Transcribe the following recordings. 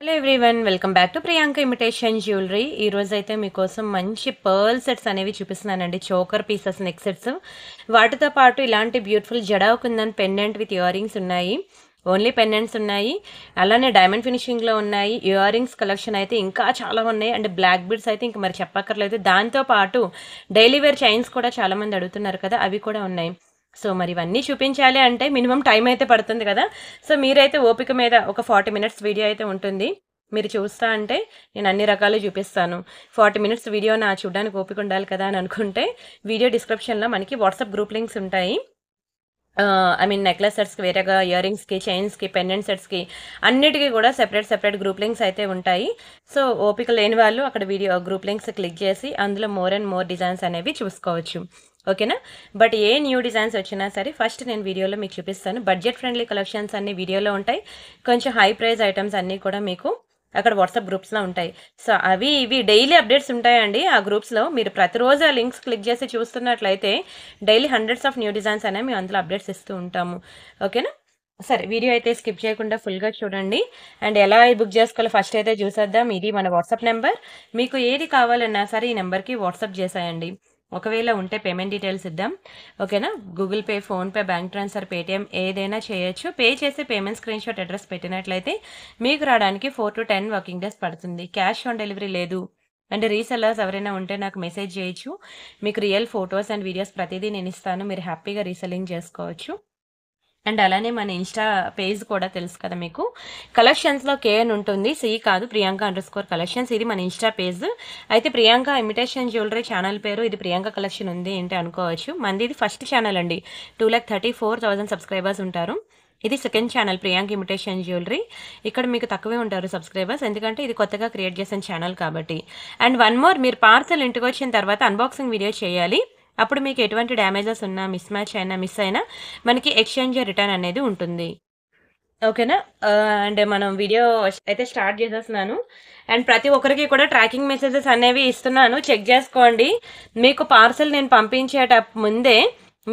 Hello everyone, welcome back to Priyanka imitation jewellery. ఈ రోజు అయితే మీకోసం మంచి పర్ల్ సెట్స్ అనేవి చూపిస్తున్నానండి. చోకర్ పీసెస్, నెక్ సెట్స్, వాటితో పాటు ఇలాంటి beautiful jadau kundan pendant with ear rings ఉన్నాయి. ఓన్లీ పెండెంట్స్ ఉన్నాయి, అలానే డైమండ్ ఫినిషింగ్లో ఉన్నాయి. ఇయర్ రింగ్స్ కలెక్షన్ అయితే ఇంకా చాలా ఉన్నాయి. అండ్ బ్లాక్ బీడ్స్ అయితే ఇంక మరి చెప్పక్కర్లేదు. దాంతో పాటు డైలీ వేర్ చైన్స్ కూడా చాలామంది అడుగుతున్నారు కదా, అవి కూడా ఉన్నాయి. సో మరి ఇవన్నీ చూపించాలి అంటే మినిమం టైం అయితే పడుతుంది కదా. సో మీరైతే ఓపిక మీద ఒక 40 మినిట్స్ వీడియో అయితే ఉంటుంది. మీరు చూస్తా అంటే నేను అన్ని రకాలు చూపిస్తాను. 40 మినిట్స్ వీడియో నా చూడడానికి ఓపిక ఉండాలి కదా అని అనుకుంటే వీడియో డిస్క్రిప్షన్లో మనకి వాట్సాప్ గ్రూప్ లింక్స్ ఉంటాయి. నెక్లెస్ సెట్స్కి వేరేగా, ఇయర్ రింగ్స్కి, చైన్స్కి, పెండెంట్ సెట్స్కి అన్నిటికీ కూడా సెపరేట్ గ్రూప్ లింక్స్ అయితే ఉంటాయి. సో ఓపిక లేని వాళ్ళు అక్కడ వీడియో గ్రూప్ లింక్స్ క్లిక్ చేసి అందులో మోర్ అండ్ మోర్ డిజైన్స్ అనేవి చూసుకోవచ్చు. ఓకేనా. బట్ ఏ న్యూ డిజైన్స్ వచ్చినా సరే ఫస్ట్ నేను వీడియోలో మీకు చూపిస్తాను. బడ్జెట్ ఫ్రెండ్లీ కలెక్షన్స్ అన్ని వీడియోలో ఉంటాయి. కొంచెం హై ప్రైస్ ఐటమ్స్ అన్నీ కూడా మీకు అక్కడ వాట్సాప్ గ్రూప్స్లో ఉంటాయి. సో అవి ఇవి డైలీ అప్డేట్స్ ఉంటాయండి ఆ గ్రూప్స్లో. మీరు ప్రతిరోజు ఆ లింక్స్ క్లిక్ చేసి చూస్తున్నట్లయితే daily hundreds of new designs అనేవి మేము అందులో అప్డేట్స్ ఇస్తూ ఉంటాము. ఓకేనా. సరే, వీడియో అయితే స్కిప్ చేయకుండా ఫుల్గా చూడండి. అండ్ ఎలా బుక్ చేసుకోవాలో ఫస్ట్ అయితే చూసేద్దాం. ఇది మన వాట్సాప్ నెంబర్. మీకు ఏది కావాలన్నా సరే ఈ నెంబర్కి వాట్సాప్ చేసేయండి. ఒకవేళ ఉంటే పేమెంట్ డీటెయిల్స్ ఇద్దాం. ఓకేనా. Google pay, PhonePe, bank transfer, Paytm ఏదైనా చేయొచ్చు. పే చేసి పేమెంట్ స్క్రీన్ షాట్ అడ్రస్ పెట్టినట్లయితే మీకు రావడానికి 4 to 10 వర్కింగ్ డేస్ పడుతుంది. క్యాష్ ఆన్ డెలివరీ లేదు. అండ్ రీసెల్లర్స్ ఎవరైనా ఉంటే నాకు మెసేజ్ చేయొచ్చు. మీకు రియల్ ఫొటోస్ అండ్ వీడియోస్ ప్రతిదీ నేను ఇస్తాను. మీరు హ్యాపీగా రీసెల్లింగ్ చేసుకోవచ్చు. అండ్ అలానే మన ఇన్స్టా పేజ్ కూడా తెలుసు కదా మీకు. కలెక్షన్స్లో కే అని ఉంటుంది, సి కాదు, ప్రియాంక_కలెక్షన్స్. ఇది మన ఇన్స్టా పేజ్. అయితే ప్రియాంక ఇమిటేషన్ జ్యువెలరీ ఛానల్ పేరు. ఇది ప్రియాంక కలెక్షన్ ఉంది ఏంటి అనుకోవచ్చు. మంది ఇది ఫస్ట్ ఛానల్ అండి. 2,34,000 సబ్స్క్రైబర్స్ ఉంటారు. ఇది second channel Priyanka imitation jewellery. ఇక్కడ మీకు తక్కువే ఉంటారు సబ్స్క్రైబర్స్, ఎందుకంటే ఇది కొత్తగా క్రియేట్ చేసిన ఛానల్ కాబట్టి. అండ్ వన్ మోర్, మీరు పార్సల్ ఇంటికి వచ్చిన తర్వాత అన్బాక్సింగ్ వీడియో చేయాలి. అప్పుడు మీకు ఎటువంటి డ్యామేజెస్ ఉన్నా, మిస్ మ్యాచ్ అయినా, మిస్ అయినా మనకి ఎక్స్చేంజ్ రిటర్న్ అనేది ఉంటుంది. ఓకేనా. అండ్ మనం వీడియో అయితే స్టార్ట్ చేసేస్తున్నాను. అండ్ ప్రతి ఒక్కరికి కూడా ట్రాకింగ్ మెసేజెస్ అనేవి ఇస్తున్నాను, చెక్ చేసుకోండి. మీకు పార్సల్ నేను పంపించేట ముందే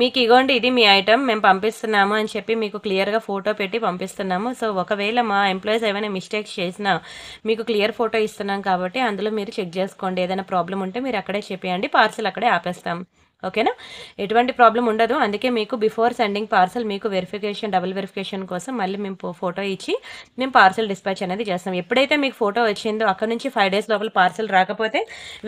మీకు ఇగోండి ఇది మీ ఐటమ్ మేము పంపిస్తున్నాము అని చెప్పి మీకు క్లియర్గా ఫోటో పెట్టి పంపిస్తున్నాము. సో ఒకవేళ మా ఎంప్లాయీస్ ఏమైనా మిస్టేక్స్ చేసినా మీకు క్లియర్ ఫోటో ఇస్తున్నాం కాబట్టి అందులో మీరు చెక్ చేసుకోండి. ఏదైనా ప్రాబ్లం ఉంటే మీరు అక్కడే చెప్పేయండి, పార్సల్ అక్కడే ఆపేస్తాం. ఓకేనా. ఎటువంటి ప్రాబ్లం ఉండదు. అందుకే మీకు బిఫోర్ సెండింగ్ పార్సల్ మీకు వెరిఫికేషన్, డబుల్ వెరిఫికేషన్ కోసం మళ్ళీ మేము ఫోటో ఇచ్చి మేము పార్సల్ డిస్పాచ్ అనేది చేస్తాం. ఎప్పుడైతే మీకు ఫోటో వచ్చిందో అక్కడ నుంచి 5 days లోపల పార్సల్ రాకపోతే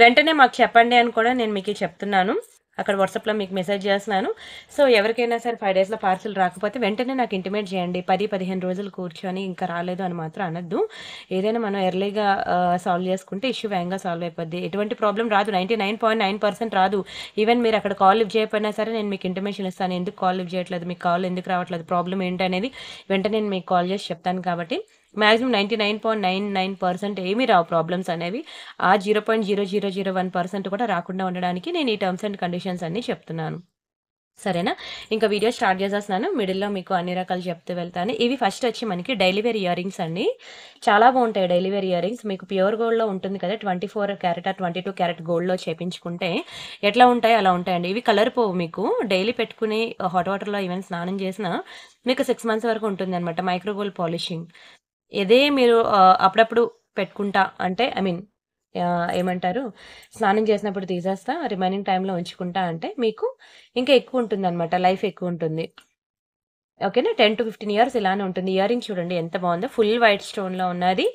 వెంటనే మాకు చెప్పండి అని కూడా నేను మీకు చెప్తున్నాను. అక్కడ వాట్సాప్లో మీకు మెసేజ్ చేస్తున్నాను. సో ఎవరికైనా సరే 5 days పార్సల్ రాకపోతే వెంటనే నాకు ఇంటిమేట్ చేయండి. 10-15 రోజులు కూర్చొని ఇంకా రాలేదు అని మాత్రం అనొద్దు. ఏదైనా మనం ఎర్లీగా సాల్వ్ చేసుకుంటే ఇష్యూ వేగంగా సాల్వ్ అయిపోద్ది. ఎటువంటి ప్రాబ్లం రాదు, 99.9% రాదు. ఈవెన్ మీరు అక్కడ కాల్ లిఫ్ట్ చేయకపోయినా సరే నేను మీకు ఇంటిమేషన్ ఇస్తాను. ఎందుకు కాల్ లిఫ్ట్ చేయట్లేదు, మీకు కాల్ ఎందుకు రావట్లేదు, ప్రాబ్లం ఏంటి అనేది వెంటనే నేను మీకు కాల్ చేసి చెప్తాను. కాబట్టి మ్యాక్సిమం 99.99% ఏమీ రావు ప్రాబ్లమ్స్ అనేవి. ఆ 0.0001% కూడా రాకుండా ఉండడానికి నేను ఈ టర్మ్స్ అండ్ కండిషన్స్ అన్నీ చెప్తున్నాను. సరేనా. ఇంకా వీడియో స్టార్ట్ చేసేస్తున్నాను. మిడిల్లో మీకు అన్ని రకాలు చెప్తూ వెళ్తాను. ఇవి ఫస్ట్ వచ్చి మనకి డైలీ వేర్ ఇయర్ రింగ్స్ అండి. చాలా బాగుంటాయి డైలీ వేర్ ఇయర్ రింగ్స్. మీకు ప్యూర్ గోల్డ్లో ఉంటుంది కదా, 24 క్యారెట్ 22 క్యారెట్ గోల్డ్లో చేపించుకుంటే ఎట్లా ఉంటాయి అలా ఉంటాయండి. ఇవి కలర్ పోవు. మీకు డైలీ పెట్టుకుని హాట్ వాటర్లో ఈవెన్ స్నానం చేసినా మీకు 6 months వరకు ఉంటుంది అనమాట. Micro gold polishing. ఇదే మీరు అప్పుడప్పుడు పెట్టుకుంటా అంటే ఏమంటారు, స్నానం చేసినప్పుడు తీసేస్తా, రిమైనింగ్ టైంలో ఉంచుకుంటా అంటే మీకు ఇంకా ఎక్కువ ఉంటుంది అనమాట, లైఫ్ ఎక్కువ ఉంటుంది. ఓకేనా. 10 to 15 years ఇలానే ఉంటుంది. ఇయర్ రింగ్ చూడండి ఎంత బాగుందో, ఫుల్ వైట్ స్టోన్లో ఉన్నది.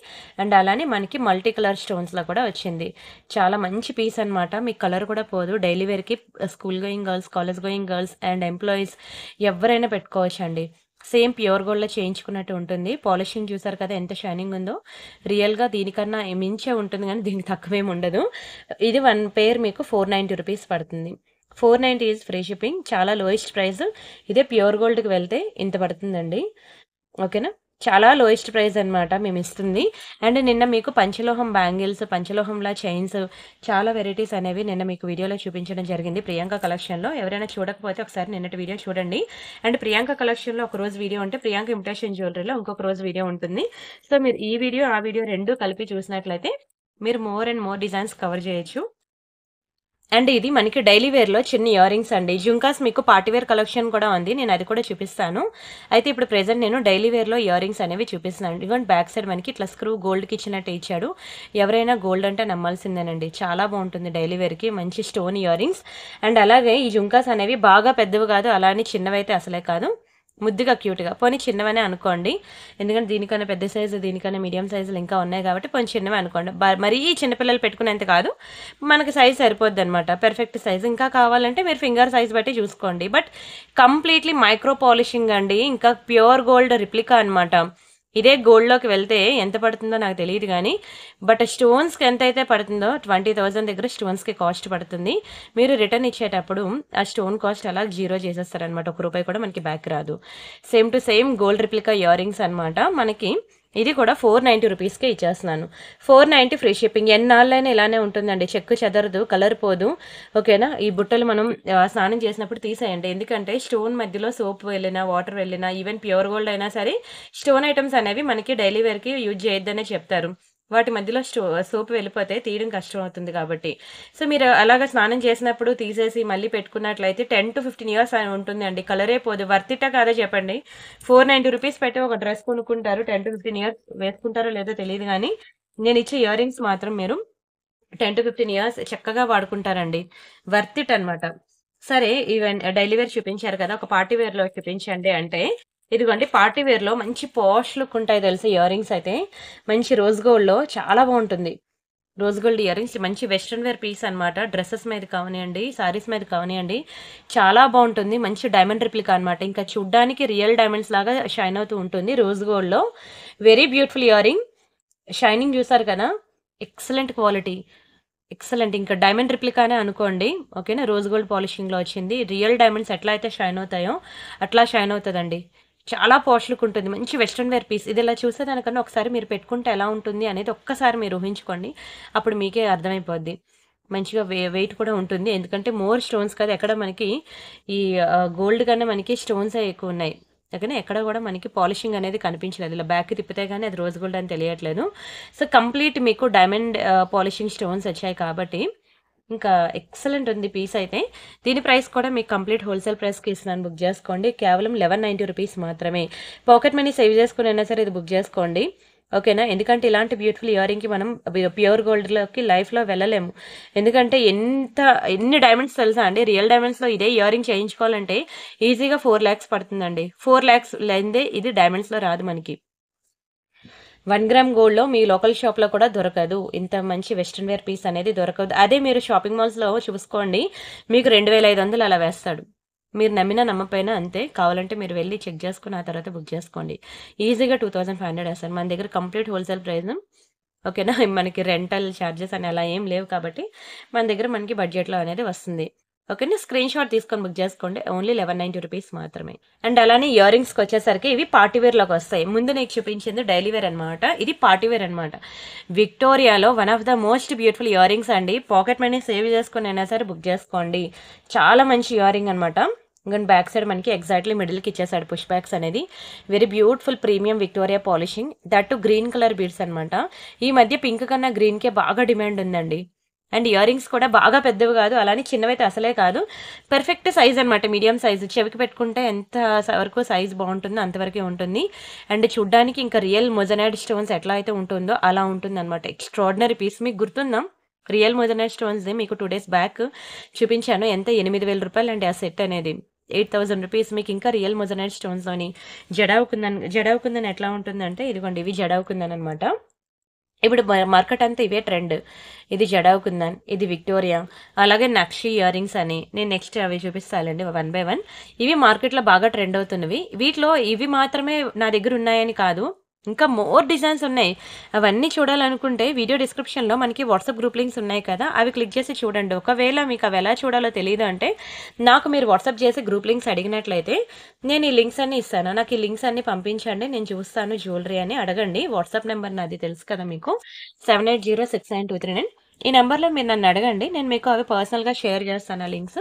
అండ్ అలానే మనకి మల్టీ కలర్ స్టోన్స్లో కూడా వచ్చింది. చాలా మంచి పీస్ అనమాట. మీకు కలర్ కూడా పోదు. డైలీ వేర్కి school going girls, college going girls and employees ఎవరైనా పెట్టుకోవచ్చు అండి. సేమ్ ప్యూర్ గోల్డ్లో చేయించుకున్నట్టు ఉంటుంది. పాలిషింగ్ చూసారు కదా ఎంత షైనింగ్ ఉందో. రియల్గా దీనికన్నా మించే ఉంటుంది కానీ దీనికి తక్కువేమి ఉండదు. ఇది 1 pair మీకు 490 rupees పడుతుంది. 490 ఈజ్ ఫ్రీ షిప్పింగ్. చాలా లోయెస్ట్ ప్రైస్. ఇదే ప్యూర్ గోల్డ్కి వెళ్తే ఇంత పడుతుందండి. ఓకేనా. చాలా లోయెస్ట్ ప్రైస్ అనమాట మేము ఇస్తుంది. అండ్ నిన్న మీకు పంచలోహం బ్యాంగిల్స్, పంచలోహంలా చైన్స్, చాలా వెరైటీస్ అనేవి నిన్న మీకు వీడియోలో చూపించడం జరిగింది ప్రియాంక కలెక్షన్లో. ఎవరైనా చూడకపోతే ఒకసారి నిన్నటి వీడియో చూడండి. అండ్ ప్రియాంక కలెక్షన్లో ఒక రోజు వీడియో ఉంటే ప్రియాంక ఇమిటేషన్ జ్యువెలరీలో ఇంకొక రోజు వీడియో ఉంటుంది. సో మీరు ఈ వీడియో ఆ వీడియో రెండు కలిపి చూసినట్లయితే మీరు more and more designs cover చేయొచ్చు. అండ్ ఇది మనకి డైలీ వేర్‌లో చిన్న ఇయర్ రింగ్స్ అండి. జుంకాస్ మీకు పార్టీ వేర్ కలెక్షన్ కూడా ఉంది. నేను అది కూడా చూపిస్తాను. అయితే ఇప్పుడు ప్రెజెంట్ నేను డైలీ వేర్‌లో ఇయర్ రింగ్స్ అనేవి చూపిస్తున్నాను. ఇదిగోండి బ్యాక్ సైడ్ మనకి ఇట్లా స్క్రూ గోల్డ్‌కి ఇచ్చినట్టు ఇచ్చాడు. ఎవరైనా గోల్డ్ అంటే నమ్మాల్సిందేనండి. చాలా బాగుంటుంది డైలీ వేర్‌కి మంచి స్టోన్ ఇయర్ రింగ్స్. అండ్ అలాగే ఈ జుంకాస్ అనేవి బాగా పెద్దవి కాదు, అలా అని చిన్నవైతే అసలే కాదు. ముద్దుగా క్యూట్‌గా. పోనీ చిన్నవనే అనుకోండి. ఎందుకంటే దీనికన్నా పెద్ద సైజు, దీనికన్నా మీడియం సైజులు ఇంకా ఉన్నాయి కాబట్టి కొంచెం చిన్నవే అనుకోండి. మరీ చిన్న పిల్లలు పెట్టుకునేంత కాదు. మనకి సైజ్ సరిపోద్దనమాట. Perfect size. ఇంకా కావాలంటే మీరు ఫింగర్ సైజ్ బట్టి చూసుకోండి. బట్ కంప్లీట్‌లీ మైక్రో పాలిషింగ్ అండి. ఇంకా ప్యూర్ గోల్డ్ రిప్లికా అనమాట. ఇదే గోల్డ్‌లోకి వెళ్తే ఎంత పడుతుందో నాకు తెలీదు గానీ, బట్ స్టోన్స్‌కి ఎంతైతే పడుతుందో 20,000 దగ్గర స్టోన్స్‌కి కాస్ట్ పడుతుంది. మీరు రిటర్న్ ఇచ్చేటప్పుడు ఆ స్టోన్ కాస్ట్ అలా జీరో చేసేస్తారనమాట. ఒక్క రూపాయి కూడా మనకి బ్యాక్ రాదు. Same to same gold replica ear rings అనమాట. మనకి ఇది కూడా 490 రూపీస్‌కే ఇచ్చేస్తున్నాను. 490 ఫ్రీ షిప్పింగ్. ఎన్నాళ్ళైనా ఇలానే ఉంటుందండి. చెక్కు చెదరదు, కలర్ పోదు. ఓకేనా? ఈ బుట్టలు మనం స్నానం చేసినప్పుడు తీసేయండి. ఎందుకంటే స్టోన్ మధ్యలో సోప్ వెళ్ళినా, వాటర్ వెళ్ళినా, ఈవెన్ ప్యూర్ గోల్డ్ అయినా సరే స్టోన్ ఐటమ్స్ అనేవి మనకి డైలీ వేర్‌కి యూజ్ చేయొద్దనే చెప్తారు. వాటి మధ్యలో సోప్ వెళ్ళిపోతే తీయడం కష్టం అవుతుంది కాబట్టి. సో, మీరు అలాగా స్నానం చేసినప్పుడు తీసేసి మళ్ళీ పెట్టుకున్నట్లయితే 10-15 ఇయర్స్ అని ఉంటుందండి. కలరే పోదు. వర్త్ ఇట్టా కాదో చెప్పండి. 490 రూపీస్ పెట్టి ఒక డ్రెస్ కొనుక్కుంటారు. 10-15 ఇయర్స్ వేసుకుంటారో లేదో తెలీదు గానీ, నేనిచ్చే ఇయర్ రింగ్స్ మాత్రం మీరు 10-15 ఇయర్స్ చక్కగా వాడుకుంటారండి. వర్త్ ఇట్ అనమాట. సరే, డైలీ వేర్ చూపించారు కదా! ఒక పార్టీ వేర్‌లో చూపించండి అంటే, ఇదిగోండి పార్టీ వేర్‌లో మంచి పాష్ లుక్ ఉంటాయి తెలుసా ఇయర్ రింగ్స్ అయితే. మంచి రోజ్ గోల్డ్‌లో చాలా బావుంటుంది. రోజ్ గోల్డ్ ఇయర్ రింగ్స్ మంచి వెస్టర్న్ వేర్ పీస్ అనమాట. డ్రెసెస్ మీద కావనియండి, సారీస్ మీద కావనియండి, చాలా బావుంటుంది. మంచి డైమండ్ రిప్లికా అనమాట. ఇంకా చూడ్డానికి రియల్ డైమండ్స్ లాగా షైన్ అవుతూ ఉంటుంది రోజ్ గోల్డ్‌లో. Very beautiful ear ring. Shining చూసారు కదా! Excellent quality. ఎక్సలెంట్. ఇంకా డైమండ్ రిప్లికానే అనుకోండి. ఓకేనా? రోజ్ గోల్డ్ పాలిషింగ్‌లో వచ్చింది. రియల్ డైమండ్స్ ఎట్లా అయితే షైన్ అవుతాయో అట్లా షైన్ అవుతదండి. చాలా పాష్ లుక్ ఉంటుంది. మంచి వెస్టర్న్ వేర్ పీస్. ఇది ఇలా చూసేదానికన్నా ఒకసారి మీరు పెట్టుకుంటే ఎలా ఉంటుంది అనేది ఒక్కసారి మీరు ఊహించుకోండి. అప్పుడు మీకే అర్థమైపోద్ది. మంచిగా వెయిట్ కూడా ఉంటుంది. ఎందుకంటే మోర్ స్టోన్స్ కదా! ఎక్కడ మనకి ఈ గోల్డ్ కన్నా మనకి స్టోన్సే ఎక్కువున్నాయి. ఓకేనా? ఎక్కడ కూడా మనకి పాలిషింగ్ అనేది కనిపించలేదు. ఇలా బ్యాక్‌కి తిప్పితే గాని అది రోజ్ గోల్డ్ అని తెలియట్లేదు. సో, కంప్లీట్ మీకు డైమండ్ పాలిషింగ్ స్టోన్స్ వచ్చాయి కాబట్టి, ఇంకా ఎక్సలెంట్ ఉంది పీస్ అయితే. దీని ప్రైస్ కూడా మీకు కంప్లీట్ హోల్‌సేల్ ప్రైస్‌కి ఇస్తున్నాను. బుక్ చేసుకోండి. కేవలం 1190 రూపీస్ మాత్రమే. పాకెట్ మనీ సేవ్ చేసుకొనైనా సరే ఇది బుక్ చేసుకోండి. ఓకేనా? ఎందుకంటే ఇలాంటి బ్యూటిఫుల్ ఇయర్ రింగ్‌కి మనం ప్యూర్ గోల్డ్‌లోకి లైఫ్‌లో వెళ్ళలేము. ఎందుకంటే ఎన్ని డైమండ్స్ తెలుసా అండి? రియల్ డైమండ్స్‌లో ఇదే ఇయర్ రింగ్ చేయించుకోవాలంటే ఈజీగా 4,00,000 పడుతుందండి. 4,00,000 లేనిదే ఇది డైమండ్స్‌లో రాదు మనకి. 1 గ్రామ్ గోల్డ్‌లో మీ లోకల్ షాప్‌లో కూడా దొరకదు. ఇంత మంచి వెస్టర్న్ వేర్ పీస్ అనేది దొరకదు. అదే మీరు షాపింగ్ మాల్స్‌లో చూసుకోండి. మీకు 2,500 అలా వేస్తాడు. మీరు నమ్మినా నమ్మకపోయినా అంతే. కావాలంటే మీరు వెళ్లి చెక్ చేసుకొని ఆ తర్వాత బుక్ చేసుకోండి. ఈజీగా 2,500 వేస్తాడు. మన దగ్గర కంప్లీట్ హోల్‌సేల్ ప్రైస్. ఓకేనా? మనకి రెంటల్ చార్జెస్ అని అలా ఏం లేవు కాబట్టి మన దగ్గర మనకి బడ్జెట్‌లో అనేది వస్తుంది. ఓకేనా? స్క్రీన్ షాట్ తీసుకొని బుక్ చేసుకోండి. ఓన్లీ 1190 రూపీస్ మాత్రమే. అండ్ అలానే ఇయర్ రింగ్స్‌కొచ్చేసరికి ఇవి పార్టీ వేర్‌లోకొస్తాయి. ముందు నీకు చూపించింది డైలీ వేర్ అనమాట. ఇది పార్టీ వేర్ అనమాట. విక్టోరియాలో one of the most beautiful earrings అండి. పాకెట్ మనీ సేవ్ చేసుకొనైనా సరే బుక్ చేసుకోండి. చాలా మంచి ఇయర్ రింగ్ అనమాట. ఇంక బ్యాక్ సైడ్ మనకి ఎగ్జాక్ట్లీ మిడిల్‌కి ఇచ్చేసాడు పుష్ బ్యాక్స్ అనేది. Very beautiful premium Victoria polishing. That green colour beads అనమాట. ఈ మధ్య పింక్ కన్నా గ్రీన్‌కే బాగా డిమాండ్ ఉందండి. అండ్ ఇయర్ రింగ్స్ కూడా బాగా పెద్దవి కాదు, అలానే చిన్నవైతే అసలే కాదు. పెర్ఫెక్ట్ సైజ్ అనమాట. Medium size. చెవికి పెట్టుకుంటే ఎంత వరకు సైజ్ బాగుంటుందో అంతవరకే ఉంటుంది. అండ్ చూడ్డానికి ఇంకా రియల్ మొజనైడ్ స్టోన్స్ ఎట్లా అయితే ఉంటుందో అలా ఉంటుందన్నమాట. Extraordinary piece. మీకు గుర్తుందా? రియల్ మొజనైడ్ స్టోన్స్‌ది మీకు 2 డేస్ బ్యాక్ చూపించాను. ఎంత రూ. 8,000 అండి ఆ సెట్ అనేది. 8,000 రూపీస్. మీకు ఇంకా రియల్ మొజనైడ్ స్టోన్స్‌లోని జడావ్ కుందన్ ఎట్లా ఉంటుందంటే ఇదిగోండి ఇవి జడావ్ కుందన్ అనమాట. ఇప్పుడు మార్కెట్ అంతా ఇవే ట్రెండ్. ఇది జడావ్ కుందన్, ఇది విక్టోరియా, అలాగే నక్షి ఇయర్ రింగ్స్ అని. నేను నెక్స్ట్ అవి చూపిస్తానండి వన్ బై వన్. ఇవి మార్కెట్లో బాగా ట్రెండ్ అవుతున్నవి. వీటిలో ఇవి మాత్రమే నా దగ్గర ఉన్నాయని కాదు, ఇంకా మోర్ డిజైన్స్ ఉన్నాయి. అవన్నీ చూడాలనుకుంటే వీడియో డిస్క్రిప్షన్లో మనకి వాట్సాప్ గ్రూప్ లింక్స్ ఉన్నాయి కదా, అవి క్లిక్ చేసి చూడండి. ఒకవేళ మీకు అవి ఎలా చూడాలో తెలియదు అంటే నాకు మీరు వాట్సాప్ చేసి గ్రూప్ లింక్స్ అడిగినట్లయితే నేను ఈ లింక్స్ అన్ని ఇస్తాను. నాకు ఈ లింక్స్ అన్ని పంపించండి, నేను చూస్తాను జ్యువెలరీ అని అడగండి. వాట్సాప్ నెంబర్ నాది తెలుసు కదా మీకు, 78069239. ఈ నెంబర్లో మీరు నన్ను అడగండి, నేను మీకు అవి పర్సనల్గా షేర్ చేస్తాను ఆ లింక్స్.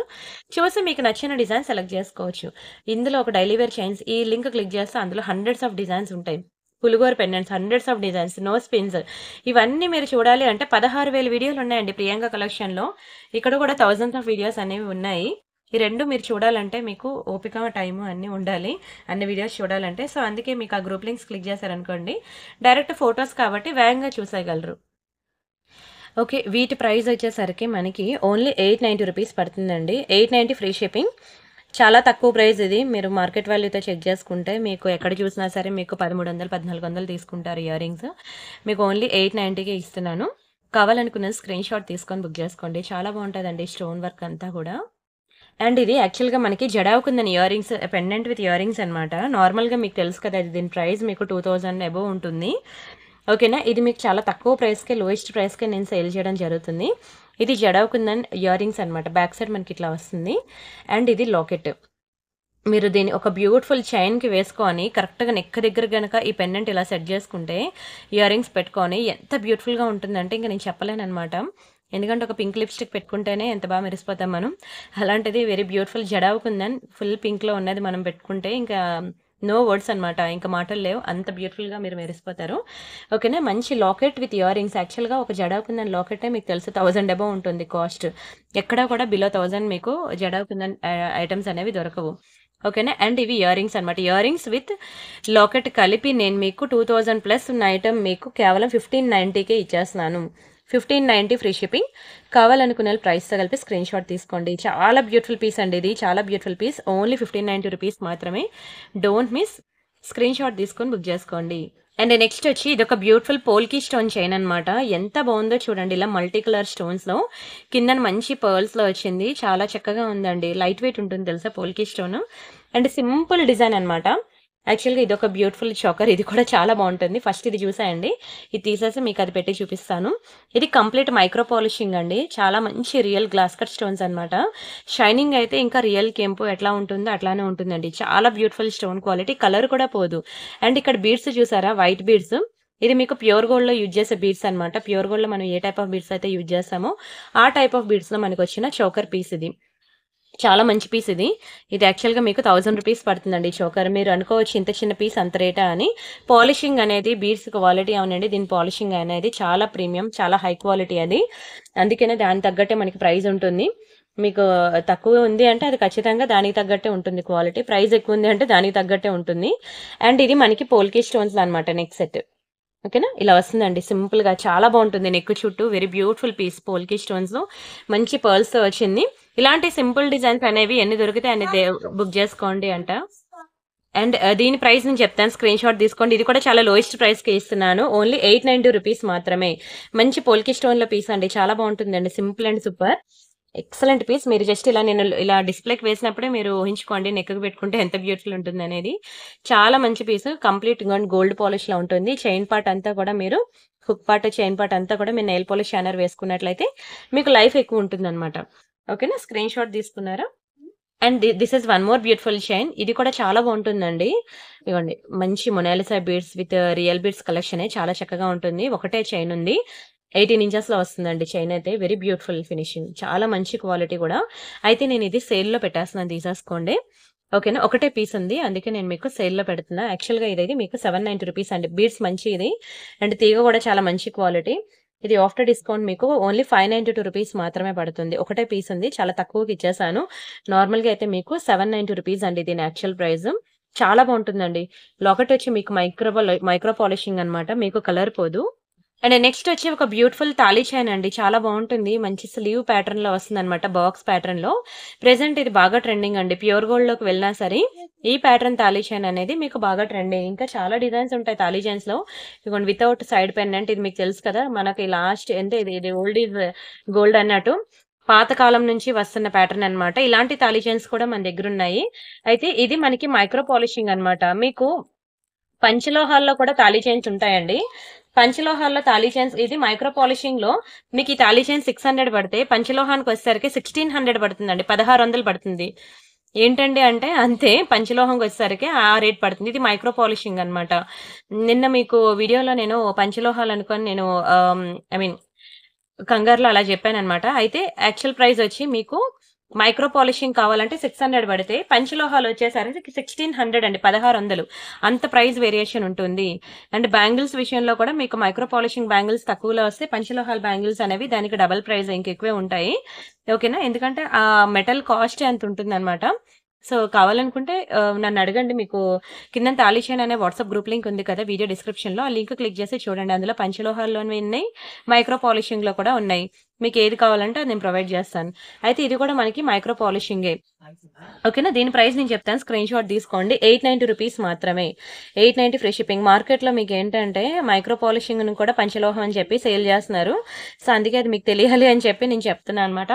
చూసి మీకు నచ్చిన డిజైన్ సెలెక్ట్ చేసుకోవచ్చు. ఇందులో ఒక డైలీ వేర్ చైన్స్, ఈ లింక్ క్లిక్ చేస్తే అందులో హండ్రెడ్స్ ఆఫ్ డిజైన్స్ ఉంటాయి. పులిగోర pendants, hundreds of designs, no spins. ఇవన్నీ మీరు చూడాలి అంటే 16,000 వీడియోలు ఉన్నాయండి ప్రియాంక కలెక్షన్‌లో. ఇక్కడ కూడా థౌసండ్స్ ఆఫ్ వీడియోస్ అనేవి ఉన్నాయి. ఈ 2 మీరు చూడాలంటే మీకు ఓపిక, టైము అన్నీ ఉండాలి. అన్ని వీడియోస్ చూడాలంటే. సో, అందుకే మీకు ఆ గ్రూప్ లింక్స్ క్లిక్ చేశారనుకోండి, డైరెక్ట్ ఫోటోస్ కాబట్టి వేగంగా చూసేయగలరు. ఓకే. వీటి ప్రైస్ వచ్చేసరికి మనకి ఓన్లీ 890 రూపీస్ పడుతుందండి. 890 ఫ్రీ షిప్పింగ్. చాలా తక్కువ ప్రైస్ ఇది. మీరు మార్కెట్ వాల్యూతో చెక్ చేసుకుంటే మీకు ఎక్కడ చూసినా సరే మీకు 1300, 1400 తీసుకుంటారు ఇయర్ రింగ్స్. మీకు ఓన్లీ 890కే ఇస్తున్నాను. కావాలనుకున్న స్క్రీన్ షాట్ తీసుకొని బుక్ చేసుకోండి. చాలా బాగుంటుందండి స్టోన్ వర్క్ అంతా కూడా. అండ్ ఇది యాక్చువల్‌గా మనకి జడావుకుందని earrings, pendant with earrings అనమాట. నార్మల్‌గా మీకు తెలుసు కదా! దీని ప్రైస్ మీకు 2000 అబోవ్ ఉంటుంది. ఓకేనా? ఇది మీకు చాలా తక్కువ ప్రైస్‌కే, లోయెస్ట్ ప్రైస్‌కే నేను సేల్ చేయడం జరుగుతుంది. ఇది జడావుకుందన్ ఇయర్ రింగ్స్ అనమాట. బ్యాక్ సైడ్ మనకి ఇట్లా వస్తుంది. అండ్ ఇది లాకెట్. మీరు దీన్ని ఒక బ్యూటిఫుల్ చైన్‌కి వేసుకొని కరెక్ట్‌గా నెక్ దగ్గర గనక ఈ పెండెంట్ ఇలా సెట్ చేసుకుంటే, ఇయర్ రింగ్స్ పెట్టుకొని ఎంత బ్యూటిఫుల్‌గా ఉంటుందంటే ఇంక నేను చెప్పలేననమాట. ఎందుకంటే ఒక పింక్ లిప్‌స్టిక్ పెట్టుకుంటేనే ఎంత బాగా మెరిసిపోతాం మనం. అలాంటిది వెరీ బ్యూటిఫుల్ జడావుకుందన్ ఫుల్ పింక్‌లో ఉన్నది మనం పెట్టుకుంటే ఇంకా నో వర్డ్స్ అనమాట. ఇంక మాటలు లేవు. అంత బ్యూటిఫుల్‌గా మీరు మెరిసిపోతారు. ఓకేనా? మంచి లాకెట్ విత్ ఇయర్ రింగ్స్. యాక్చువల్‌గా ఒక జడావుకుందన్ లాకెటే మీకు తెలుసు 1000 అబోవ్ ఉంటుంది కాస్ట్. ఎక్కడా కూడా బిలో 1000 మీకు జడావుకుందన్ ఐటెమ్స్ అనేవి దొరకవు. ఓకేనా? అండ్ ఇవి ఇయర్ రింగ్స్ అనమాట. ఇయర్ రింగ్స్ విత్ లాకెట్ కలిపి నేను మీకు 2000 ప్లస్ ఉన్న ఐటెమ్ మీకు కేవలం 1590కే ఇచ్చేస్తున్నాను. 1590 ఫ్రీ షిప్పింగ్. కావాలనుకునే ప్రైస్‌తో కలిపి స్క్రీన్ షాట్ తీసుకోండి. చాలా బ్యూటిఫుల్ పీస్ అండి ఇది. చాలా బ్యూటిఫుల్ పీస్. ఓన్లీ 1590 రూపీస్ మాత్రమే. Don't miss. స్క్రీన్ షాట్ తీసుకొని బుక్ చేసుకోండి. అండ్ నెక్స్ట్ వచ్చి ఇదొక బ్యూటిఫుల్ పోల్కీ స్టోన్ చైన్ అనమాట. ఎంత బాగుందో చూడండి. ఇలా మల్టీ కలర్ స్టోన్స్‌లో కిందన మంచి పర్ల్స్‌లో వచ్చింది. చాలా చక్కగా ఉందండి. లైట్ వెయిట్ ఉంటుంది తెలుసా polki stone. And simple design అనమాట. యాక్చువల్‌గా ఇదొక బ్యూటిఫుల్ చోకర్. ఇది కూడా చాలా బాగుంటుంది. ఫస్ట్ ఇది చూసేయండి. ఇది తీసేసి మీకు అది పెట్టి చూపిస్తాను. ఇది కంప్లీట్ మైక్రో పాలిషింగ్ అండి. చాలా మంచి రియల్ గ్లాస్ కట్ స్టోన్స్ అనమాట. షైనింగ్ అయితే ఇంకా రియల్ కెంపు ఎట్లా ఉంటుందో అట్లానే ఉంటుందండి. చాలా బ్యూటిఫుల్ స్టోన్ క్వాలిటీ. కలర్ కూడా పోదు. అండ్ ఇక్కడ బీడ్స్ చూసారా? White beads. ఇది మీకు ప్యూర్ గోల్డ్‌లో యూజ్ చేసే బీడ్స్ అనమాట. ప్యూర్ గోల్డ్‌లో మనం ఏ టైప్ ఆఫ్ బీడ్స్ అయితే యూజ్ చేస్తామో ఆ టైప్ ఆఫ్ బీడ్స్‌లో మనకొచ్చిన చోకర్ పీస్ ఇది. చాలా మంచి పీస్ ఇది. ఇది యాక్చువల్‌గా మీకు 1000 రూపీస్ పడుతుందండి చోకర్. మీరు అనుకోవచ్చు ఇంత చిన్న పీస్ అంత రేటా అని. పాలిషింగ్ అనేది బీడ్స్ క్వాలిటీ అవునండి. దీని పాలిషింగ్ అనేది చాలా ప్రీమియం, చాలా హై క్వాలిటీ అది. అందుకనే దానికి తగ్గట్టే మనకి ప్రైస్ ఉంటుంది. మీకు తక్కువ ఉంది అంటే అది ఖచ్చితంగా దానికి తగ్గట్టే ఉంటుంది క్వాలిటీ. ప్రైస్ ఎక్కువ ఉంది అంటే దానికి తగ్గట్టే ఉంటుంది. అండ్ ఇది మనకి పోల్కీ స్టోన్స్‌లో అనమాట నెక్ సెట్. ఓకేనా? ఇలా వస్తుందండి సింపుల్‌గా. చాలా బాగుంటుంది. నెక్ చుట్టూ వెరీ బ్యూటిఫుల్ పీస్ పోల్కీ స్టోన్స్‌లో మంచి పర్ల్స్‌తో వచ్చింది. ఇలాంటి సింపుల్ డిజైన్స్ అనేవి ఎన్ని దొరికితే అన్ని బుక్ చేసుకోండి అంట. అండ్ దీని ప్రైస్ నేను చెప్తాను. స్క్రీన్ షాట్ తీసుకోండి. ఇది కూడా చాలా లోయెస్ట్ ప్రైస్‌కి ఇస్తున్నాను. ఓన్లీ 890 రూపీస్ మాత్రమే. మంచి పోల్కీ స్టోన్‌లో పీస్ అండి. చాలా బాగుంటుందండి. Simple and super. Excellent piece. మీరు జస్ట్ ఇలా నేను ఇలా డిస్‌ప్లేకి వేసినప్పుడే మీరు ఊహించుకోండి నెక్‌కి పెట్టుకుంటే ఎంత బ్యూటిఫుల్ ఉంటుందనేది. చాలా మంచి పీస్. కంప్లీట్ గోల్డ్ పాలిష్‌లో ఉంటుంది. చైన్ పార్ట్ అంతా కూడా మీరు హుక్ పార్ట్, చైన్ పార్ట్ అంతా కూడా మీరు నెయిల్ పాలిష్ షైనర్ వేసుకున్నట్లయితే మీకు లైఫ్ ఎక్కువ ఉంటుందన్నమాట. ఓకేనా? స్క్రీన్ షాట్ తీసుకున్నారా? And this is one more beautiful chain. ఇది కూడా చాలా బాగుంటుందండి. ఇదిగోండి మంచి Mona Lisa beads with real beads కలెక్షనే చాలా చక్కగా ఉంటుంది. ఒకటే చైన్ ఉంది. 18 ఇంచెస్‌లో వస్తుందండి చైన్ అయితే. Very beautiful finishing. చాలా మంచి క్వాలిటీ కూడా. అయితే నేను ఇది సేల్‌లో పెట్టేస్తున్నాను తీసేసుకోండి. ఓకేనా? ఒకటే పీస్ ఉంది. అందుకే నేను మీకు సేల్‌లో పెడుతున్నా. యాక్చువల్‌గా ఇదైతే మీకు 790 రూపీస్ అండి. బీడ్స్ మంచి ఇది. అండ్ తీగ కూడా చాలా మంచి క్వాలిటీ. ఇది ఆఫ్టర్ డిస్కౌంట్ మీకు ఓన్లీ 592 రూపీస్ మాత్రమే పడుతుంది. ఒకటే పీస్ ఉంది. చాలా తక్కువకి ఇచ్చేసాను. నార్మల్‌గా అయితే మీకు 790 రూపీస్ అండి దీని యాక్చువల్ ప్రైస్. చాలా బాగుంటుందండి. లాకెట్ వచ్చి మీకు మైక్రో పాలిషింగ్ అనమాట. మీకు కలర్ పోదు. అండ్ నెక్స్ట్ వచ్చి ఒక బ్యూటిఫుల్ తాళీ చైన్ అండి. చాలా బాగుంటుంది. మంచి స్లీవ్ ప్యాటర్న్‌లో వస్తుందన్నమాట. బాక్స్ ప్యాటర్న్‌లో. ప్రెజెంట్ ఇది బాగా ట్రెండింగ్ అండి. ప్యూర్ గోల్డ్‌లోకి వెళ్ళినా సరే ఈ ప్యాటర్న్ తాళీ చైన్ అనేది మీకు బాగా ట్రెండింగ్. ఇంకా చాలా డిజైన్స్ ఉంటాయి తాళీ చైన్స్‌లో. ఇదిగోండి వితౌట్ సైడ్ పెండెంట్. ఇది మీకు తెలుసు కదా! మనకి లాస్ట్ అంటే ఇది ఓల్డ్ ఈజ్ గోల్డ్ అన్నట్టు. పాతకాలం నుంచి వస్తున్న ప్యాటర్న్ అన్నమాట. ఇలాంటి తాళీ చైన్స్ కూడా మన దగ్గరున్నాయి. అయితే ఇది మనకి మైక్రో పాలిషింగ్ అన్నమాట. మీకు పంచలోహాల్లో కూడా తాళీ చైన్స్ ఉంటాయండి. పంచలోహాల్లో తాళీ చైన్స్ ఇది మైక్రో పాలిషింగ్‌లో మీకు ఈ తాళీ చైన్ 600 పడితే పంచలోహానికి వచ్చేసరికి 1600 పడుతుందండి. 1600 పడుతుంది. ఏంటండి అంటే అంతే పంచలోహంకి వచ్చేసరికి ఆ రేట్ పడుతుంది. ఇది మైక్రో పాలిషింగ్ అన్నమాట. నిన్న మీకు వీడియోలో నేను పంచలోహాలు అనుకోని నేను ఐ మీన్ కంగారులో అలా చెప్పానన్నమాట. అయితే యాక్చువల్ ప్రైస్ వచ్చి మీకు మైక్రో పాలిషింగ్ కావాలంటే 600 పడితే పంచలోహాలు వచ్చేసరికి 1600 అండి, 1600. అంత ప్రైస్ వేరియేషన్ ఉంటుంది. అండ్ బ్యాంగిల్స్ విషయంలో కూడా మీకు మైక్రో పాలిషింగ్ బ్యాంగిల్స్ తక్కువలో వస్తే పంచలోహాల బ్యాంగిల్స్ అనేవి దానికి డబల్ ప్రైస్ ఇంకెక్కువే ఉంటాయి. ఓకేనా, ఎందుకంటే ఆ మెటల్ కాస్ట్ అంత ఉంటుంది అనమాట. సో కావాలనుకుంటే నన్ను అడగండి. మీకు కింద తాలిషాన్ అనే వాట్సాప్ గ్రూప్ లింక్ ఉంది కదా వీడియో డిస్క్రిప్షన్లో, ఆ లింక్ క్లిక్ చేసి చూడండి. అందులో పంచలోహాల్లోనే ఉన్నాయి, మైక్రో పాలిషింగ్లో కూడా ఉన్నాయి. మీకు ఏది కావాలంటే అది నేను ప్రొవైడ్ చేస్తాను. అయితే ఇది కూడా మనకి మైక్రో పాలిషింగే. ఓకేనా, దీని ప్రైస్ నేను చెప్తాను, స్క్రీన్ షాట్ తీసుకోండి. 890 రూపీస్ మాత్రమే, 890 ఫ్రీ షిప్పింగ్. మార్కెట్లో మీకు ఏంటంటే మైక్రో పాలిషింగ్ కూడా పంచలోహం అని చెప్పి సేల్ చేస్తున్నారు. సో అందుకే అది మీకు తెలియాలి అని చెప్పి నేను చెప్తున్నాను అనమాట.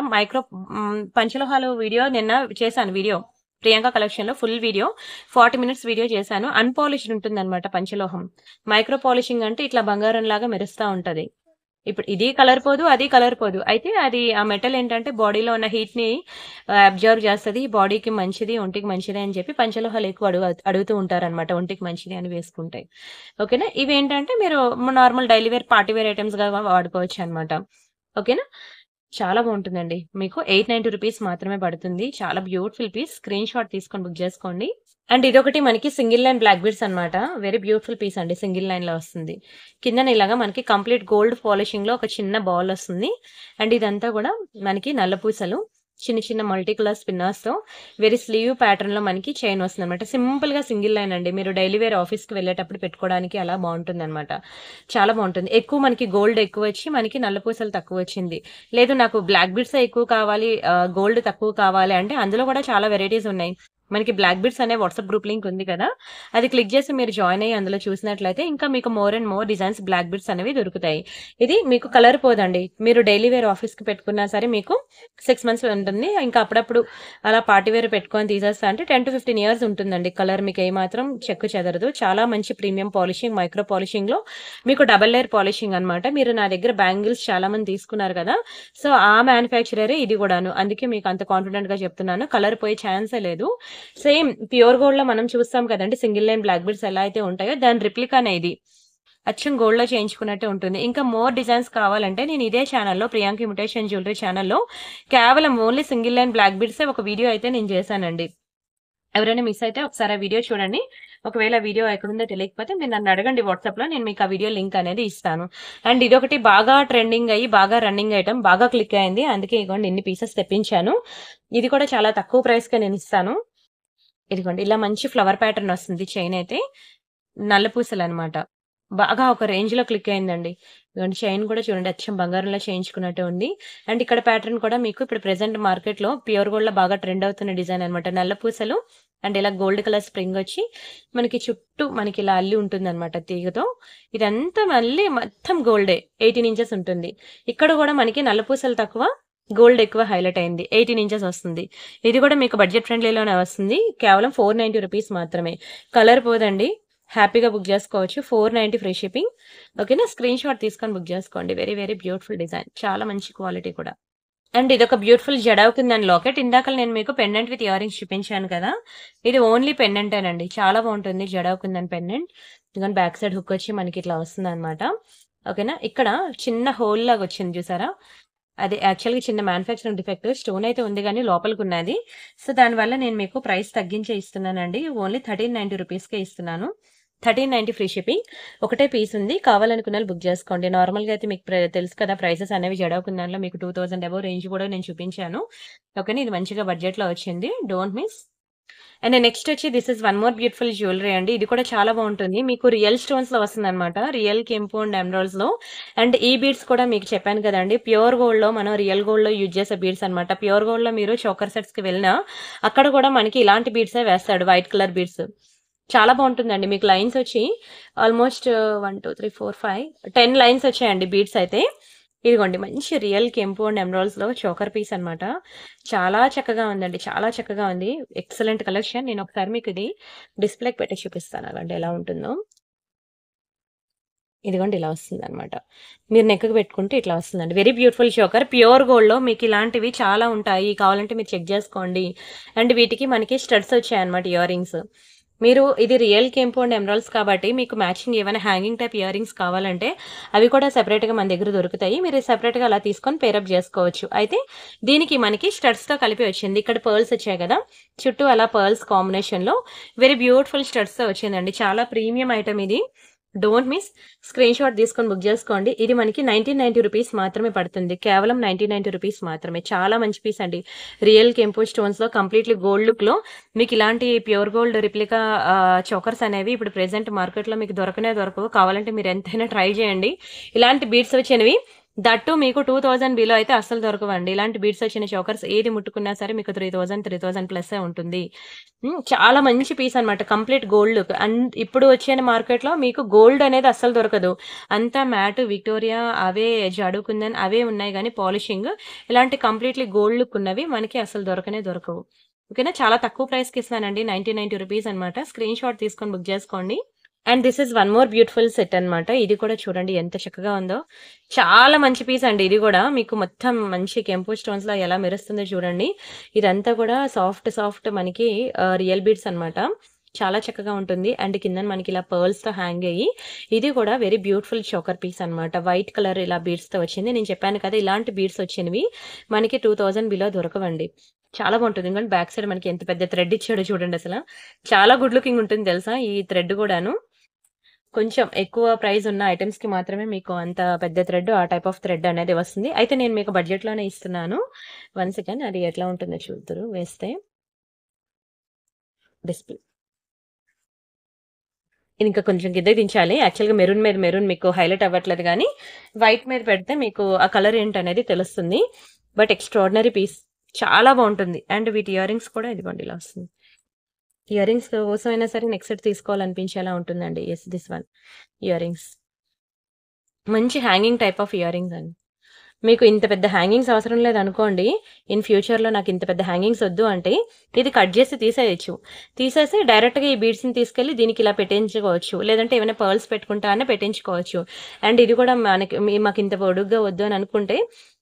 పంచలోహాలు వీడియో నిన్న చేశాను, వీడియో ప్రియాంక కలెక్షన్ లో ఫుల్ వీడియో 40 మినిట్స్ వీడియో చేశాను. అన్పాలిష్డ్ ఉంటుంది అనమాట పంచలోహం. మైక్రో పాలిషింగ్ అంటే ఇట్లా బంగారం లాగా మెరుస్తా ఉంటది. ఇప్పుడు ఇది కలర్ పోదు, అది కలర్ పోదు. అయితే అది ఆ మెటల్ ఏంటంటే బాడీలో ఉన్న హీట్ ని అబ్జర్వ్ చేస్తుంది, బాడీకి మంచిది, ఒంటికి మంచిది అని చెప్పి పంచలోహాలు ఎక్కువ అడుగుతూ ఉంటారనమాట, ఒంటికి మంచిది అని వేసుకుంటాయి. ఓకేనా, ఇవి ఏంటంటే మీరు normal daily wear, party wear items గా వాడుకోవచ్చు అనమాట. ఓకేనా, చాలా బాగుంటుందండి. మీకు 890 రూపీస్ మాత్రమే పడుతుంది. చాలా బ్యూటిఫుల్ పీస్, స్క్రీన్ షాట్ తీసుకొని బుక్ చేసుకోండి. అండ్ ఇదొకటి మనకి సింగిల్ లైన్ బ్లాక్ బీడ్స్ అనమాట. వెరీ బ్యూటిఫుల్ పీస్ అండి, సింగిల్ లైన్ లో వస్తుంది. కింద ఇలాగా మనకి కంప్లీట్ గోల్డ్ పాలిషింగ్ లో ఒక చిన్న బాల్ వస్తుంది. అండ్ ఇదంతా కూడా మనకి నల్ల పూసలు, చిన్న చిన్న మల్టీ కలర్ స్పిన్నర్స్ తో వెరీ స్లీవ్ ప్యాటర్న్ లో మనకి చైన్ వస్తుంది అనమాట. సింపుల్ గా సింగిల్ లైన్ అండి, మీరు డైలీ వేర్ ఆఫీస్ కి వెళ్ళేటప్పుడు పెట్టుకోవడానికి అలా బాగుంటుంది అనమాట. చాలా బాగుంటుంది. ఎక్కువ మనకి గోల్డ్ ఎక్కువ వచ్చి మనకి నల్ల పూసలు తక్కువ వచ్చింది. లేదు నాకు బ్లాక్ బీడ్స్ ఎక్కువ కావాలి, గోల్డ్ తక్కువ కావాలి అంటే అందులో కూడా చాలా వెరైటీస్ ఉన్నాయి. మనకి బ్లాక్ బీడ్స్ అనే వాట్సాప్ గ్రూప్ లింక్ ఉంది కదా, అది క్లిక్ చేసి మీరు జాయిన్ అయ్యి అందులో చూసినట్లయితే ఇంకా మీకు more and more designs black beads అనేవి దొరుకుతాయి. ఇది మీకు కలర్ పోదండి, మీరు డైలీ వేర్ ఆఫీస్ కి పెట్టుకున్నా సరే మీకు 6 మంత్స్ ఉంటుంది. ఇంకా అప్పుడప్పుడు అలా పార్టీ వేర్ పెట్టుకొని తీసేస్తా అంటే 10 to 15 ఇయర్స్ ఉంటుందండి. కలర్ మీకు ఏమాత్రం చెక్కు చెదరదు. చాలా మంచి ప్రీమియం పాలిషింగ్, మైక్రో పాలిషింగ్ లో మీకు డబల్ లేయర్ పాలిషింగ్ అనమాట. మీరు నా దగ్గర బ్యాంగిల్స్ చాలా మంది తీసుకున్నారు కదా, సో ఆ మ్యానుఫ్యాక్చరరే ఇది కూడాను, అందుకే మీకు అంత కాన్ఫిడెంట్ గా చెప్తున్నాను. కలర్ పోయే ఛాన్సే లేదు. సేమ్ ప్యూర్ గోల్డ్ లో మనం చూస్తాం కదండి సింగిల్ లైన్ బ్లాక్ బీడ్స్ ఎలా అయితే ఉంటాయో దాని రిప్లికానే ఇది, అచ్చం గోల్డ్ లో చేయించుకున్నట్టే ఉంటుంది. ఇంకా మోర్ డిజైన్స్ కావాలంటే నేను ఇదే ఛానల్లో, ప్రియాంక ఇమిటేషన్ జ్యువెలరీ ఛానల్లో కేవలం only single line black beads ఒక వీడియో అయితే నేను చేశానండి. ఎవరైనా మిస్ అయితే ఒకసారి ఆ వీడియో చూడండి. ఒకవేళ వీడియో ఎక్కడుందో తెలియకపోతే మీరు నన్ను అడగండి వాట్సాప్ లో, నేను మీకు ఆ వీడియో లింక్ అనేది ఇస్తాను. అండ్ ఇదొకటి బాగా ట్రెండింగ్ అయ్యి బాగా రన్నింగ్ ఐటమ్, బాగా క్లిక్ అయింది, అందుకే ఇదిగోండి ఇన్ని పీసెస్ తెప్పించాను. ఇది కూడా చాలా తక్కువ ప్రైస్ గా నేను ఇస్తాను. ఇదిగోండి ఇలా మంచి ఫ్లవర్ ప్యాటర్న్ వస్తుంది. చైన్ అయితే నల్ల పూసలు అనమాట, బాగా ఒక రేంజ్ లో క్లిక్ అయిందండి. ఇదిగోండి చైన్ కూడా చూడండి అచ్చం బంగారంలో చేయించుకున్నట్టు ఉంది. అండ్ ఇక్కడ ప్యాటర్న్ కూడా మీకు ఇప్పుడు ప్రెసెంట్ మార్కెట్ లో ప్యూర్ గోల్డ్ లో బాగా ట్రెండ్ అవుతున్న డిజైన్ అనమాట. నల్ల పూసలు అండ్ ఇలా గోల్డ్ కలర్ స్ప్రింగ్ వచ్చి మనకి చుట్టూ మనకి ఇలా అల్లి ఉంటుంది అనమాట తీగతో. ఇదంతా మళ్ళీ మొత్తం గోల్డే, 18 ఇంచెస్ ఉంటుంది. ఇక్కడ కూడా మనకి నల్ల పూసలు తక్కువ, గోల్డ్ ఎక్కువ హైలైట్ అయింది. 18 ఇంచెస్ వస్తుంది. ఇది కూడా మీకు బడ్జెట్ ఫ్రెండ్లీలోనే వస్తుంది. కేవలం 490 రూపీస్ మాత్రమే. కలర్ పోదండి, హ్యాపీగా బుక్ చేసుకోవచ్చు. 490 ఫ్రీ షిప్పింగ్. ఓకేనా, స్క్రీన్ షాట్ తీసుకొని బుక్ చేసుకోండి. వెరీ వెరీ బ్యూటిఫుల్ డిజైన్, చాలా మంచి క్వాలిటీ కూడా. అండ్ ఇదొక బ్యూటిఫుల్ జడావ్ కింద లాకెట్. ఇందాక నేను మీకు పెండెంట్ విత్ ఇయర్ రింగ్స్ చూపించాను కదా, ఇది ఓన్లీ పెండెంటేనండి. చాలా బాగుంటుంది జడావ్ కింద పెండెంట్. ఇదిగోని బ్యాక్ సైడ్ హుక్ వచ్చి మనకి ఇట్లా వస్తుంది అనమాట. ఓకేనా, ఇక్కడ చిన్న హోల్ లాగా వచ్చింది చూసారా, అది యాక్చువల్గా చిన్న మ్యానుఫ్యాక్చరింగ్ డిఫెక్ట్, స్టోన్ అయితే ఉంది కానీ లోపలికి ఉన్నది. సో దానివల్ల నేను మీకు ప్రైస్ తగ్గించే ఇస్తున్నానండి. ఓన్లీ 1390 రూపీస్కే ఇస్తున్నాను. 1390 ఫ్రీ షిప్పింగ్. ఒకటే పీస్ ఉంది, కావాలనుకున్న వాళ్ళు బుక్ చేసుకోండి. నార్మల్గా అయితే మీకు తెలుసు కదా ప్రైసెస్ అనేవి జడవుకుందానిలో మీకు 2000 అబౌవ్ రేంజ్ కూడా నేను చూపించాను. ఓకేనా, ఇది మంచిగా బడ్జెట్లో వచ్చింది, డోంట్ మిస్. అండ్ నెక్స్ట్ వచ్చి this is one more beautiful jewellery అండి. ఇది కూడా చాలా బాగుంటుంది, మీకు రియల్ స్టోన్స్ లో వస్తుంది అనమాట, రియల్ కెంపు అండ్ ఎమరాల్డ్స్ లో. అండ్ ఈ బీడ్స్ కూడా మీకు చెప్పాను కదండి, ప్యూర్ గోల్డ్ లో మనం రియల్ గోల్డ్ లో యూజ్ చేసే బీడ్స్ అనమాట. ప్యూర్ గోల్డ్ లో మీరు చోకర్ సెట్స్ కి వెళ్ళినా అక్కడ కూడా మనకి ఇలాంటి బీడ్సే వేస్తాడు, వైట్ కలర్ బీడ్స్. చాలా బాగుంటుందండి. మీకు లైన్స్ వచ్చి ఆల్మోస్ట్ 1 2 3 4 5 10 లైన్స్ వచ్చాయండి బీడ్స్ అయితే. ఇదిగోండి మంచి రియల్ కెంపు అండ్ ఎమరాల్డ్స్ లో చోకర్ పీస్ అనమాట. చాలా చక్కగా ఉందండి, చాలా చక్కగా ఉంది. Excellent collection. నేను ఒకసారి మీకు ఇది డిస్ప్లేకి పెట్టి చూపిస్తాను, అలాంటి ఎలా ఉంటుందో. ఇదిగోండి ఇలా వస్తుంది అనమాట, మీరు నెక్కి పెట్టుకుంటే ఇట్లా వస్తుందండి. Very beautiful choker, pure gold లో మీకు ఇలాంటివి చాలా ఉంటాయి, కావాలంటే మీరు చెక్ చేసుకోండి. అండ్ వీటికి మనకి స్టడ్స్ వచ్చాయన్నమాట, ఇయర్ రింగ్స్. మీరు ఇది రియల్ కెంపు అండ్ ఎమరాల్డ్స్ కాబట్టి మీకు మ్యాచింగ్ ఏమైనా హ్యాంగింగ్ టైప్ ఇయర్ రింగ్స్ కావాలంటే అవి కూడా సెపరేట్గా మన దగ్గర దొరుకుతాయి. మీరు సెపరేట్గా అలా తీసుకొని పేరప్ చేసుకోవచ్చు. అయితే దీనికి మనకి స్టడ్స్తో కలిపి వచ్చింది. ఇక్కడ పర్ల్స్ వచ్చాయి కదా, చుట్టూ అలా పర్ల్స్ కాంబినేషన్లో వెరీ బ్యూటిఫుల్ స్టడ్స్తో వచ్చిందండి. చాలా ప్రీమియం ఐటమ్ ఇది. Don't miss. స్క్రీన్ షాట్ తీసుకొని బుక్ చేసుకోండి. ఇది మనకి 1990 రూపీస్ మాత్రమే పడుతుంది. కేవలం 1990 రూపీస్ మాత్రమే. చాలా మంచి పీస్ అండి. రియల్ కెంపు స్టోన్స్లో కంప్లీట్లీ గోల్డ్ లుక్లో మీకు ఇలాంటి ప్యూర్ గోల్డ్ రిప్లికా చోకర్స్ అనేవి ఇప్పుడు ప్రెసెంట్ మార్కెట్లో మీకు దొరకవు. కావాలంటే మీరు ఎంతైనా ట్రై చేయండి. ఇలాంటి బీడ్స్ వచ్చినవి దట్టు మీకు 2000 బిలో అయితే అస్సలు దొరకవండి. ఇలాంటి బీడ్స్ వచ్చిన చోకర్స్ ఏది ముట్టుకున్నా సరే మీకు 3000 ప్లస్ ఉంటుంది. చాలా మంచి పీస్ అనమాట. Complete gold look. అండ్ ఇప్పుడు వచ్చిన మార్కెట్లో మీకు గోల్డ్ అనేది అస్సలు దొరకదు. అంతా మ్యాట్, విక్టోరియా, అవే జాడుకుందని అవే ఉన్నాయి కానీ పాలిషింగ్ ఇలాంటి కంప్లీట్లీ గోల్డ్ లుక్ ఉన్నవి మనకి అసలు దొరకవు. ఓకేనా, చాలా తక్కువ ప్రైస్కి ఇస్తానండి. 1990 రూపీస్ అనమాట. స్క్రీన్ షాట్ తీసుకొని బుక్ చేసుకోండి. And this is one more beautiful set అనమాట. ఇది కూడా చూడండి ఎంత చక్కగా ఉందో. చాలా మంచి పీస్ అండి. ఇది కూడా మీకు మొత్తం మంచి కెంపు స్టోన్స్ లా ఎలా మెరుస్తుందో చూడండి. ఇదంతా కూడా సాఫ్ట్ మనకి రియల్ బీడ్స్ అనమాట. చాలా చక్కగా ఉంటుంది. అండ్ కింద మనకి ఇలా పర్ల్స్ తో హ్యాంగ్ అయ్యి ఇది కూడా వెరీ బ్యూటిఫుల్ చోకర్ పీస్ అనమాట. వైట్ కలర్ ఇలా బీడ్స్ తో వచ్చింది. నేను చెప్పాను కదా ఇలాంటి బీడ్స్ వచ్చినవి మనకి 2000 బిలో దొరకవండి. చాలా బాగుంటుంది. ఎందుకంటే బ్యాక్ సైడ్ మనకి ఎంత పెద్ద థ్రెడ్ ఇచ్చాడో చూడండి. అసలు చాలా గుడ్ లుకింగ్ ఉంటుంది తెలుసా ఈ థ్రెడ్ కూడాను. కొంచెం ఎక్కువ ప్రైస్ ఉన్న ఐటమ్స్ కి మాత్రమే మీకు అంత పెద్ద థ్రెడ్, ఆ టైప్ ఆఫ్ థ్రెడ్ అనేది వస్తుంది. అయితే నేను మీకు బడ్జెట్ లోనే ఇస్తున్నాను. 1 సెకండ్, అది ఎట్లా ఉంటుందో చూద్దరు వేస్తే డిస్ప్లే. ఇది ఇంకా కొంచెం గిద్ద దించాలి. యాక్చువల్గా మెరూన్ మీకు హైలైట్ అవ్వట్లేదు కానీ వైట్ మీద పెడితే మీకు ఆ కలర్ ఏంటనేది తెలుస్తుంది. బట్ ఎక్స్ట్రాడినరీ పీస్, చాలా బాగుంటుంది. అండ్ వీటి ఇయర్ రింగ్స్ కూడా ఇదిగోండి ఇలా వస్తుంది. ఇయర్ రింగ్స్ కోసం అయినా సరే నెక్స్ట్ సెట్ తీసుకోవాలనిపించేలా ఉంటుందండి. Yes, this one earrings. మంచి hanging type of earrings అండి. మీకు ఇంత పెద్ద హ్యాంగింగ్స్ అవసరం లేదనుకోండి, ఇన్ ఫ్యూచర్లో నాకు ఇంత పెద్ద హ్యాంగింగ్స్ వద్దు అంటే ఇది కట్ చేసి తీసేసి డైరెక్ట్గా ఈ బీడ్స్ని తీసుకెళ్ళి దీనికి ఇలా పెట్టించుకోవచ్చు. లేదంటే ఏమైనా పర్ల్స్ పెట్టుకుంటా అన్న పెట్టించుకోవచ్చు. అండ్ ఇది కూడా మాకు ఇంత పొడుగ్గా వద్దు అని అనుకుంటే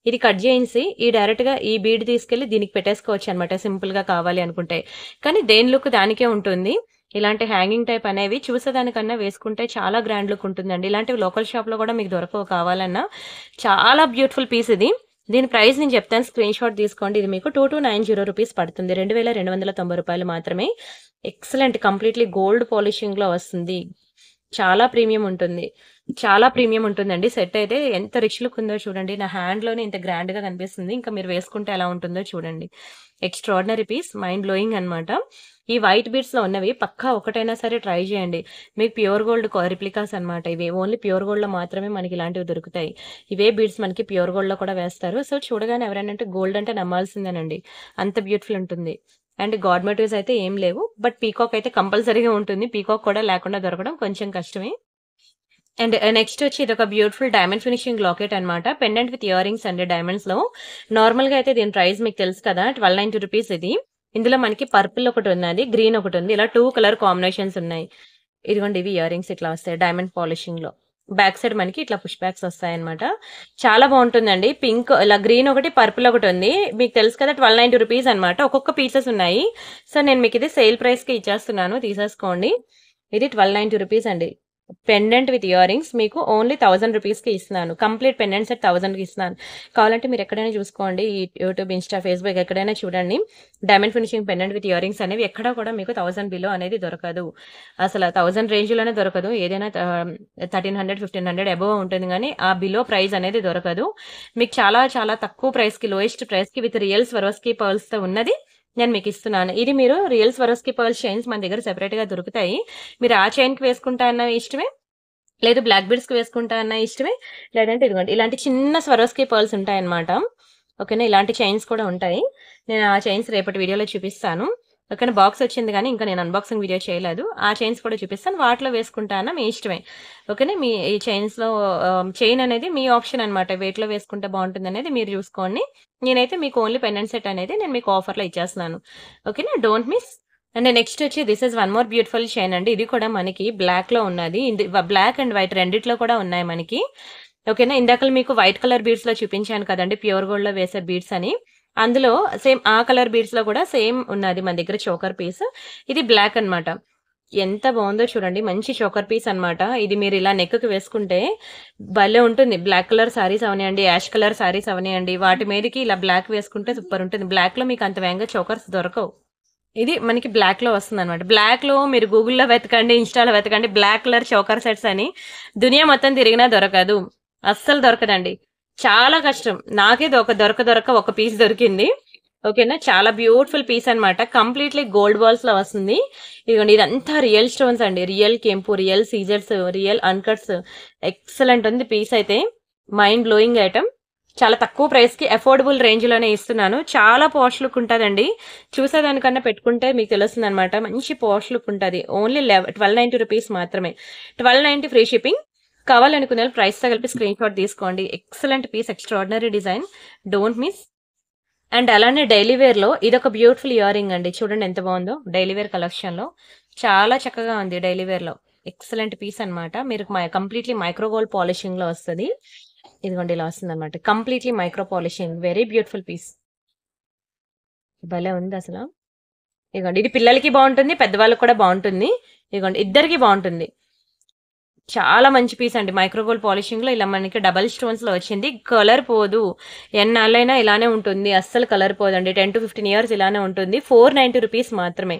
ఇది కట్ చేయించి ఈ డైరెక్ట్గా ఈ బీడ్ తీసుకెళ్ళి దీనికి పెట్టేసుకోవచ్చు అనమాట, సింపుల్గా కావాలి అనుకుంటే. కానీ దేని లుక్ దానికే ఉంటుంది. ఇలాంటి హ్యాంగింగ్ టైప్ అనేవి చూసేదానికన్నా వేసుకుంటే చాలా గ్రాండ్ లుక్ ఉంటుందండి. ఇలాంటివి లోకల్ షాప్లో కూడా మీకు దొరకవు. కావాలన్నా చాలా బ్యూటిఫుల్ పీస్ ఇది. దీని ప్రైస్ నేను చెప్తాను, స్క్రీన్ షాట్ తీసుకోండి. ఇది మీకు 2290 రూపీస్ పడుతుంది. 2290 రూపాయలు మాత్రమే. ఎక్సలెంట్, కంప్లీట్లీ గోల్డ్ పాలిషింగ్లో వస్తుంది. చాలా ప్రీమియం ఉంటుందండి. సెట్ అయితే ఎంత రిచ్ లుక్ ఉందో చూడండి. నా హ్యాండ్లోనే ఇంత గ్రాండ్గా కనిపిస్తుంది. ఇంకా మీరు వేసుకుంటే ఎలా ఉంటుందో చూడండి. ఎక్స్ట్రాడినరీ పీస్, మైండ్ బ్లోయింగ్ అనమాట. ఈ వైట్ బీడ్స్లో ఉన్నవి పక్కా ఒకటైనా సరే ట్రై చేయండి. మీకు ప్యూర్ గోల్డ్ రిప్లికాస్ అనమాట ఇవి. ఓన్లీ ప్యూర్ గోల్డ్లో మాత్రమే మనకి ఇలాంటివి దొరుకుతాయి. ఇవే బీడ్స్ మనకి ప్యూర్ గోల్డ్లో కూడా వేస్తారు. సో చూడగానే ఎవరైనా అంటే గోల్డ్ అంటే నమ్మాల్సిందేనండి, అంత బ్యూటిఫుల్ ఉంటుంది. అండ్ గాడ్ మోటివ్స్ అయితే ఏం లేవు. బట్ పీకాక్ అయితే కంపల్సరీగా ఉంటుంది. పీకాక్ కూడా లేకుండా దొరకడం కొంచెం కష్టమే. అండ్ నెక్స్ట్ వచ్చి ఇది ఒక బ్యూటిఫుల్ డైమండ్ ఫినిషింగ్ లాకెట్ అనమాట. పెండెంట్ విత్ ఇయర్ రింగ్స్ అండి డైమండ్స్ లో. నార్మల్ గా అయితే దీని ప్రైస్ మీకు తెలుసు కదా, 1290 రూపీస్ ఇది. ఇందులో మనకి పర్పుల్ ఒకటి ఉన్నది, గ్రీన్ ఒకటి ఉంది. ఇలా 2 కలర్ కాంబినేషన్స్ ఉన్నాయి. ఇదిగోండి, ఇవి ఇయర్ రింగ్స్ ఇట్లా వస్తాయి డైమండ్ పాలిషింగ్ లో. బ్యాక్ సైడ్ మనకి ఇట్లా పుష్ బ్యాక్స్ వస్తాయి అనమాట. చాలా బాగుంటుందండి. పింక్, ఇలా గ్రీన్ ఒకటి, పర్పుల్ ఒకటి ఉంది. మీకు తెలుసు కదా 1290 రూపీస్ అనమాట. ఒక్కొక్క పీసెస్ ఉన్నాయి. సో నేను మీకు ఇది సేల్ ప్రైస్ కి ఇచ్చేస్తున్నాను, తీసేసుకోండి. ఇది 1290 రూపీస్ అండి. పెండెంట్ విత్ ఇయర్ రింగ్స్ మీకు ఓన్లీ 1000 రూపీస్కి ఇస్తున్నాను. కంప్లీట్ పెండెంట్ సెట్ 1000కి ఇస్తున్నాను. కావాలంటే మీరు ఎక్కడైనా చూసుకోండి, ఈ యూట్యూబ్, ఇన్స్టా, ఫేస్బుక్ ఎక్కడైనా చూడండి. Diamond finishing pendant with ear rings అనేవి ఎక్కడ కూడా మీకు 1000 బిలో అనేది దొరకదు. అసలు 1000 రేంజ్లోనే దొరకదు. ఏదైనా 1300, 1500 అబోవ్ ఉంటుంది కానీ ఆ బిలో ప్రైస్ అనేది దొరకదు. మీకు చాలా చాలా తక్కువ ప్రైస్కి, లోయెస్ట్ ప్రైస్కి విత్ రియల్ స్వరోస్కి పర్ల్స్తో ఉన్నది నేను మీకు ఇస్తున్నాను. ఇది మీరు రియల్ స్వరోస్కి పర్ల్స్ చైన్స్ మన దగ్గర సెపరేట్గా దొరుకుతాయి. మీరు ఆ చైన్కి వేసుకుంటా అన్న ఇష్టమే, లేదు బ్లాక్ బీడ్స్కి వేసుకుంటా అన్న ఇష్టమే, లేదంటే ఇదిగోండి ఇలాంటి చిన్న స్వరోస్కి పర్ల్స్ ఉంటాయన్నమాట. ఓకేనా, ఇలాంటి చైన్స్ కూడా ఉంటాయి. నేను ఆ చైన్స్ రేపటి వీడియోలో చూపిస్తాను. ఓకేనా, బాక్స్ వచ్చింది కానీ ఇంకా నేను అన్బాక్సింగ్ వీడియో చేయలేదు. ఆ చైన్స్ కూడా చూపిస్తాను, వాటిలో వేసుకుంటా అన్న మీ ఇష్టమే. ఓకేనా, మీ ఈ చైన్స్లో చైన్ అనేది మీ ఆప్షన్ అనమాట. వెయిట్లో వేసుకుంటే బాగుంటుంది అనేది మీరు చూసుకోండి. నేనైతే మీకు ఓన్లీ పెండెంట్ సెట్ అనేది నేను మీకు ఆఫర్లో ఇచ్చేస్తున్నాను. ఓకేనా, డోంట్ మిస్. అండ్ నెక్స్ట్ వచ్చి this is one more beautiful chain అండి. ఇది కూడా మనకి బ్లాక్లో ఉన్నది. బ్లాక్ అండ్ వైట్ రెండిట్లో కూడా ఉన్నాయి మనకి. ఓకేనా, ఇందాక మీకు వైట్ కలర్ బీడ్స్లో చూపించాను కదండి, ప్యూర్ గోల్డ్లో వేసే బీడ్స్ అని. అందులో సేమ్ ఆ కలర్ బీడ్స్లో కూడా సేమ్ ఉన్నది మన దగ్గర చోకర్ పీస్. ఇది బ్లాక్ అనమాట. ఎంత బాగుందో చూడండి. మంచి చోకర్ పీస్ అన్నమాట. ఇది మీరు ఇలా నెక్‌కి వేసుకుంటే భలే ఉంటుంది. బ్లాక్ కలర్ శారీస్ అవనియండి, యాష్ కలర్ శారీస్ అవనియండి, వాటి మీదకి ఇలా బ్లాక్ వేసుకుంటే సూపర్ ఉంటుంది. బ్లాక్‌లో మీకు అంత వేగంగా చోకర్స్ దొరకవు. ఇది మనకి బ్లాక్‌లో వస్తుందన్నమాట. బ్లాక్‌లో మీరు గూగుల్‌లో వెతకండి, ఇన్‌స్టాలో వెతకండి బ్లాక్ కలర్ చోకర్ సెట్స్ అని. దునియా మొత్తం తిరిగినా దొరకదు. అస్సలు దొరకదండి. చాలా కష్టం. నాకే దొరక ఒక పీస్ దొరికింది. ఓకేనా? చాలా బ్యూటిఫుల్ పీస్ అన్నమాట. కంప్లీట్‌లీ గోల్డ్ బాల్స్‌లో వస్తుంది. ఇదిగోండి ఇదంతా రియల్ స్టోన్స్ అండి. రియల్ కెంపు, రియల్ సీజర్స్, రియల్ అన్‌కట్స్. ఎక్సలెంట్ ఉంది పీస్ అయితే. Mind blowing item. చాలా తక్కువ ప్రైస్‌కి అఫోర్డబుల్ రేంజ్‌లోనే ఇస్తున్నాను. చాలా పాష్ లుక్ ఉంటదండి. చూసేదానికన్నా పెట్టుకుంటే మీకు తెలుస్తుందన్నమాట. మంచి పాష్ లుక్ ఉంటది. ఓన్లీ 1290 రూపీస్ మాత్రమే. 1290 ఫ్రీ షిప్పింగ్. కావాలనుకునే వాళ్ళు ప్రైస్‌తో కలిపి స్క్రీన్ షాట్ తీసుకోండి. Excellent piece, extraordinary design. Don't miss. And అలానే డైలీ వేర్‌లో ఇదొక బ్యూటిఫుల్ ఇయర్ రింగ్ అండి. చూడండి ఎంత బాగుందో. డైలీ వేర్ కలెక్షన్‌లో చాలా చక్కగా ఉంది డైలీ వేర్‌లో. ఎక్సలెంట్ పీస్ అన్నమాట. మీరు కంప్లీట్‌లీ మైక్రో గోల్డ్ పాలిషింగ్‌లో వస్తది. ఇదిగోండి ఇలా వస్తుందన్నమాట. Completely micro polishing. Very beautiful piece. భలే ఉంది అసల. ఇదిగోండి ఇది పిల్లలకి బాగుంటుంది, పెద్దవాళ్ళకి కూడా బాగుంటుంది. ఇదిగోండి ఇద్దరికి బాగుంటుంది. చాలా మంచి పీస్ అండి. మైక్రో గోల్డ్ పాలిషింగ్ లో ఇలా మనకి డబల్ స్టోన్స్ లో వచ్చింది. కలర్ పోదు. ఎన్నాళ్ళైనా ఇలానే ఉంటుంది. అస్సలు కలర్ పోదండి. 10 to 15 ఇయర్స్ ఇలానే ఉంటుంది. 490 రూపీస్ మాత్రమే.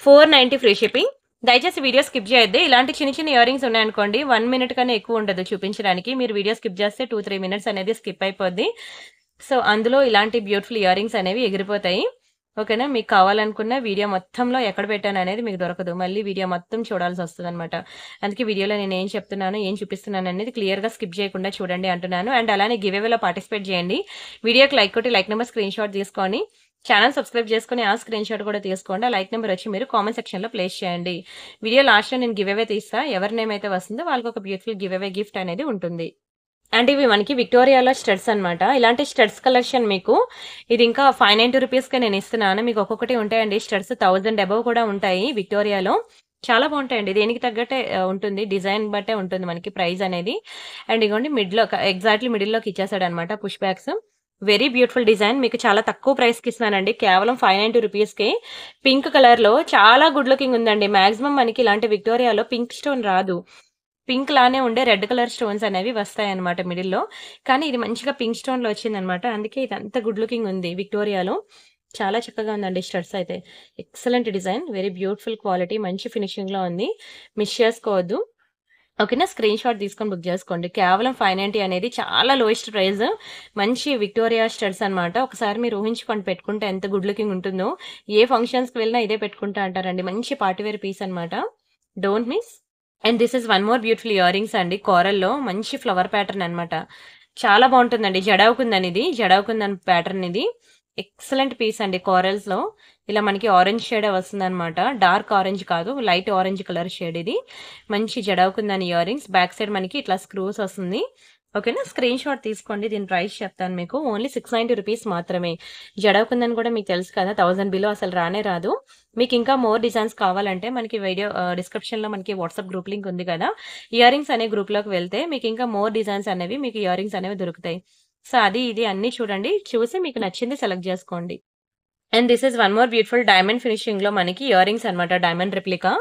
490 ఫ్రీ షిప్పింగ్. దయచేసి వీడియో స్కిప్ చేయొద్దు. ఇలాంటి చిన్న చిన్న ఇయర్ రింగ్స్ ఉన్నాయనుకోండి 1 మినిట్ కన్నా ఎక్కువ ఉండదు చూపించడానికి. మీరు వీడియో స్కిప్ చేస్తే 2-3 మినిట్స్ అనేది స్కిప్ అయిపోద్ది. సో అందులో ఇలాంటి బ్యూటిఫుల్ ఇయర్ రింగ్స్ అనేవి ఎగిరిపోతాయి. ఓకేనా? మీకు కావాలనుకున్న వీడియో మొత్తంలో ఎక్కడ పెట్టాను అనేది మీకు దొరకదు. మళ్ళీ వీడియో మొత్తం చూడాల్సి వస్తుందన్నమాట. అందుకే వీడియోలో నేను ఏం చెప్తున్నాను, ఏం చూపిస్తున్నాను అనేది క్లియర్‌గా స్కిప్ చేయకుండా చూడండి అంటున్నాను. అండ్ అలానే గివ్ అవేలో పార్టిసిపేట్ చేయండి. వీడియోకి లైక్ కొట్టి లైక్ నెంబర్ స్క్రీన్ షాట్ తీసుకొని ఛానల్ సబ్స్క్రైబ్ చేసుకొని ఆ స్క్రీన్ షాట్ కూడా తీసుకోండి. ఆ లైక్ నెంబర్ వచ్చి మీరు కామెంట్ సెక్షన్‌లో ప్లేస్ చేయండి. వీడియో లాస్ట్‌లో నేను గివ్ అవే తీస్తా. ఎవరి నేమ్ అయితే వస్తుందో వాళ్ళకి ఒక బ్యూటిఫుల్ గివ్ అవే గిఫ్ట్ అనేది ఉంటుంది. అండ్ ఇవి మనకి విక్టోరియాలో స్టడ్స్ అన్నమాట. ఇలాంటి స్టడ్స్ కలెక్షన్ మీకు ఇది ఇంకా 590 రూపీస్‌కే నేను ఇస్తున్నాను. మీకు ఒక్కొక్కటి ఉంటాయండి స్టడ్స్ 1000 అబోవ్ కూడా ఉంటాయి విక్టోరియాలో. చాలా బాగుంటాయండి. దేనికి తగ్గట్టే ఉంటుంది. డిజైన్ బట్టే ఉంటుంది మనకి ప్రైస్ అనేది. అండ్ ఇగోండి ఎగ్జాక్ట్‌లీ మిడిల్‌లోకి ఇచ్చేసాడన్నమాట push backs. Very beautiful design. మీకు చాలా తక్కువ ప్రైస్‌కి ఇస్తున్నానండి. కేవలం 590 రూపీస్‌కే. పింక్ కలర్‌లో చాలా గుడ్ లుకింగ్ ఉందండి. మాక్సిమం మనకి ఇలాంటి విక్టోరియాలో పింక్ స్టోన్ రాదు. పింక్ లానే ఉండే రెడ్ కలర్ స్టోన్స్ అనేవి వస్తాయన్నమాట మిడిల్‌లో. కానీ ఇది మంచిగా పింక్ స్టోన్‌లో వచ్చిందన్నమాట. అందుకే ఇదంతా గుడ్ లుకింగ్ ఉంది విక్టోరియాలో. చాలా చక్కగా ఉందండి స్టడ్స్ అయితే. Excellent design. Very beautiful quality. మంచి ఫినిషింగ్‌లో ఉంది. మిస్ చేసుకోవద్దు. ఓకేనా? స్క్రీన్ షాట్ తీసుకొని బుక్ చేసుకోండి. కేవలం 590 అనేది చాలా లోయెస్ట్ ప్రైస్. మంచి విక్టోరియా స్టడ్స్ అన్నమాట. ఒకసారి మీరు ఊహించుకొని పెట్టుకుంటే ఎంత గుడ్ లుకింగ్ ఉంటుందో. ఏ ఫంక్షన్స్‌కి వెళ్ళినా ఇదే పెట్టుకుంటా అంటారండి. మంచి పార్టీ వేర్ పీస్ అన్నమాట. Don't miss. And this is one more beautiful earrings అండి. కోరల్‌లో మంచి ఫ్లవర్ ప్యాటర్న్ అన్నమాట. చాలా బాగుంటుందండి. జడావుకుందని ఇది. జడావుకుందన్ ప్యాటర్న్ ఇది. ఎక్సలెంట్ పీస్ అండి కోరల్స్‌లో. ఇలా మనకి ఆరెంజ్ షేడే వస్తుందన్నమాట. డార్క్ ఆరెంజ్ కాదు. లైట్ ఆరెంజ్ కలర్ షేడ్ ఇది. మంచి జడావుకుందని ఇయర్ రింగ్స్. బ్యాక్ సైడ్ మనకి ఇట్లా స్క్రూస్ వస్తుంది. ఓకేనా? స్క్రీన్ షాట్ తీసుకోండి. దీని ప్రైస్ చెప్తాను మీకు. ఓన్లీ 690 రూపీస్ మాత్రమే. జడావుకుందని కూడా మీకు తెలుసు కదా! 1000 బిలో అసలు రానే రాదు. మీకు ఇంకా మోర్ డిజైన్స్ కావాలంటే మనకి వీడియో డిస్క్రిప్షన్‌లో మనకి వాట్సాప్ గ్రూప్ లింక్ ఉంది కదా! ఇయర్ రింగ్స్ అనే గ్రూప్‌లోకి వెళ్తే మీకు ఇంకా మోర్ డిజైన్స్ అనేవి మీకు ఇయర్ రింగ్స్ అనేవి దొరుకుతాయి. సో అది ఇది అన్నీ చూడండి. చూసి మీకు నచ్చింది సెలెక్ట్ చేసుకోండి. And this is one more beautiful diamond ఫినిషింగ్‌లో మనకి ఇయర్ రింగ్స్ అన్నమాట. Diamond replica.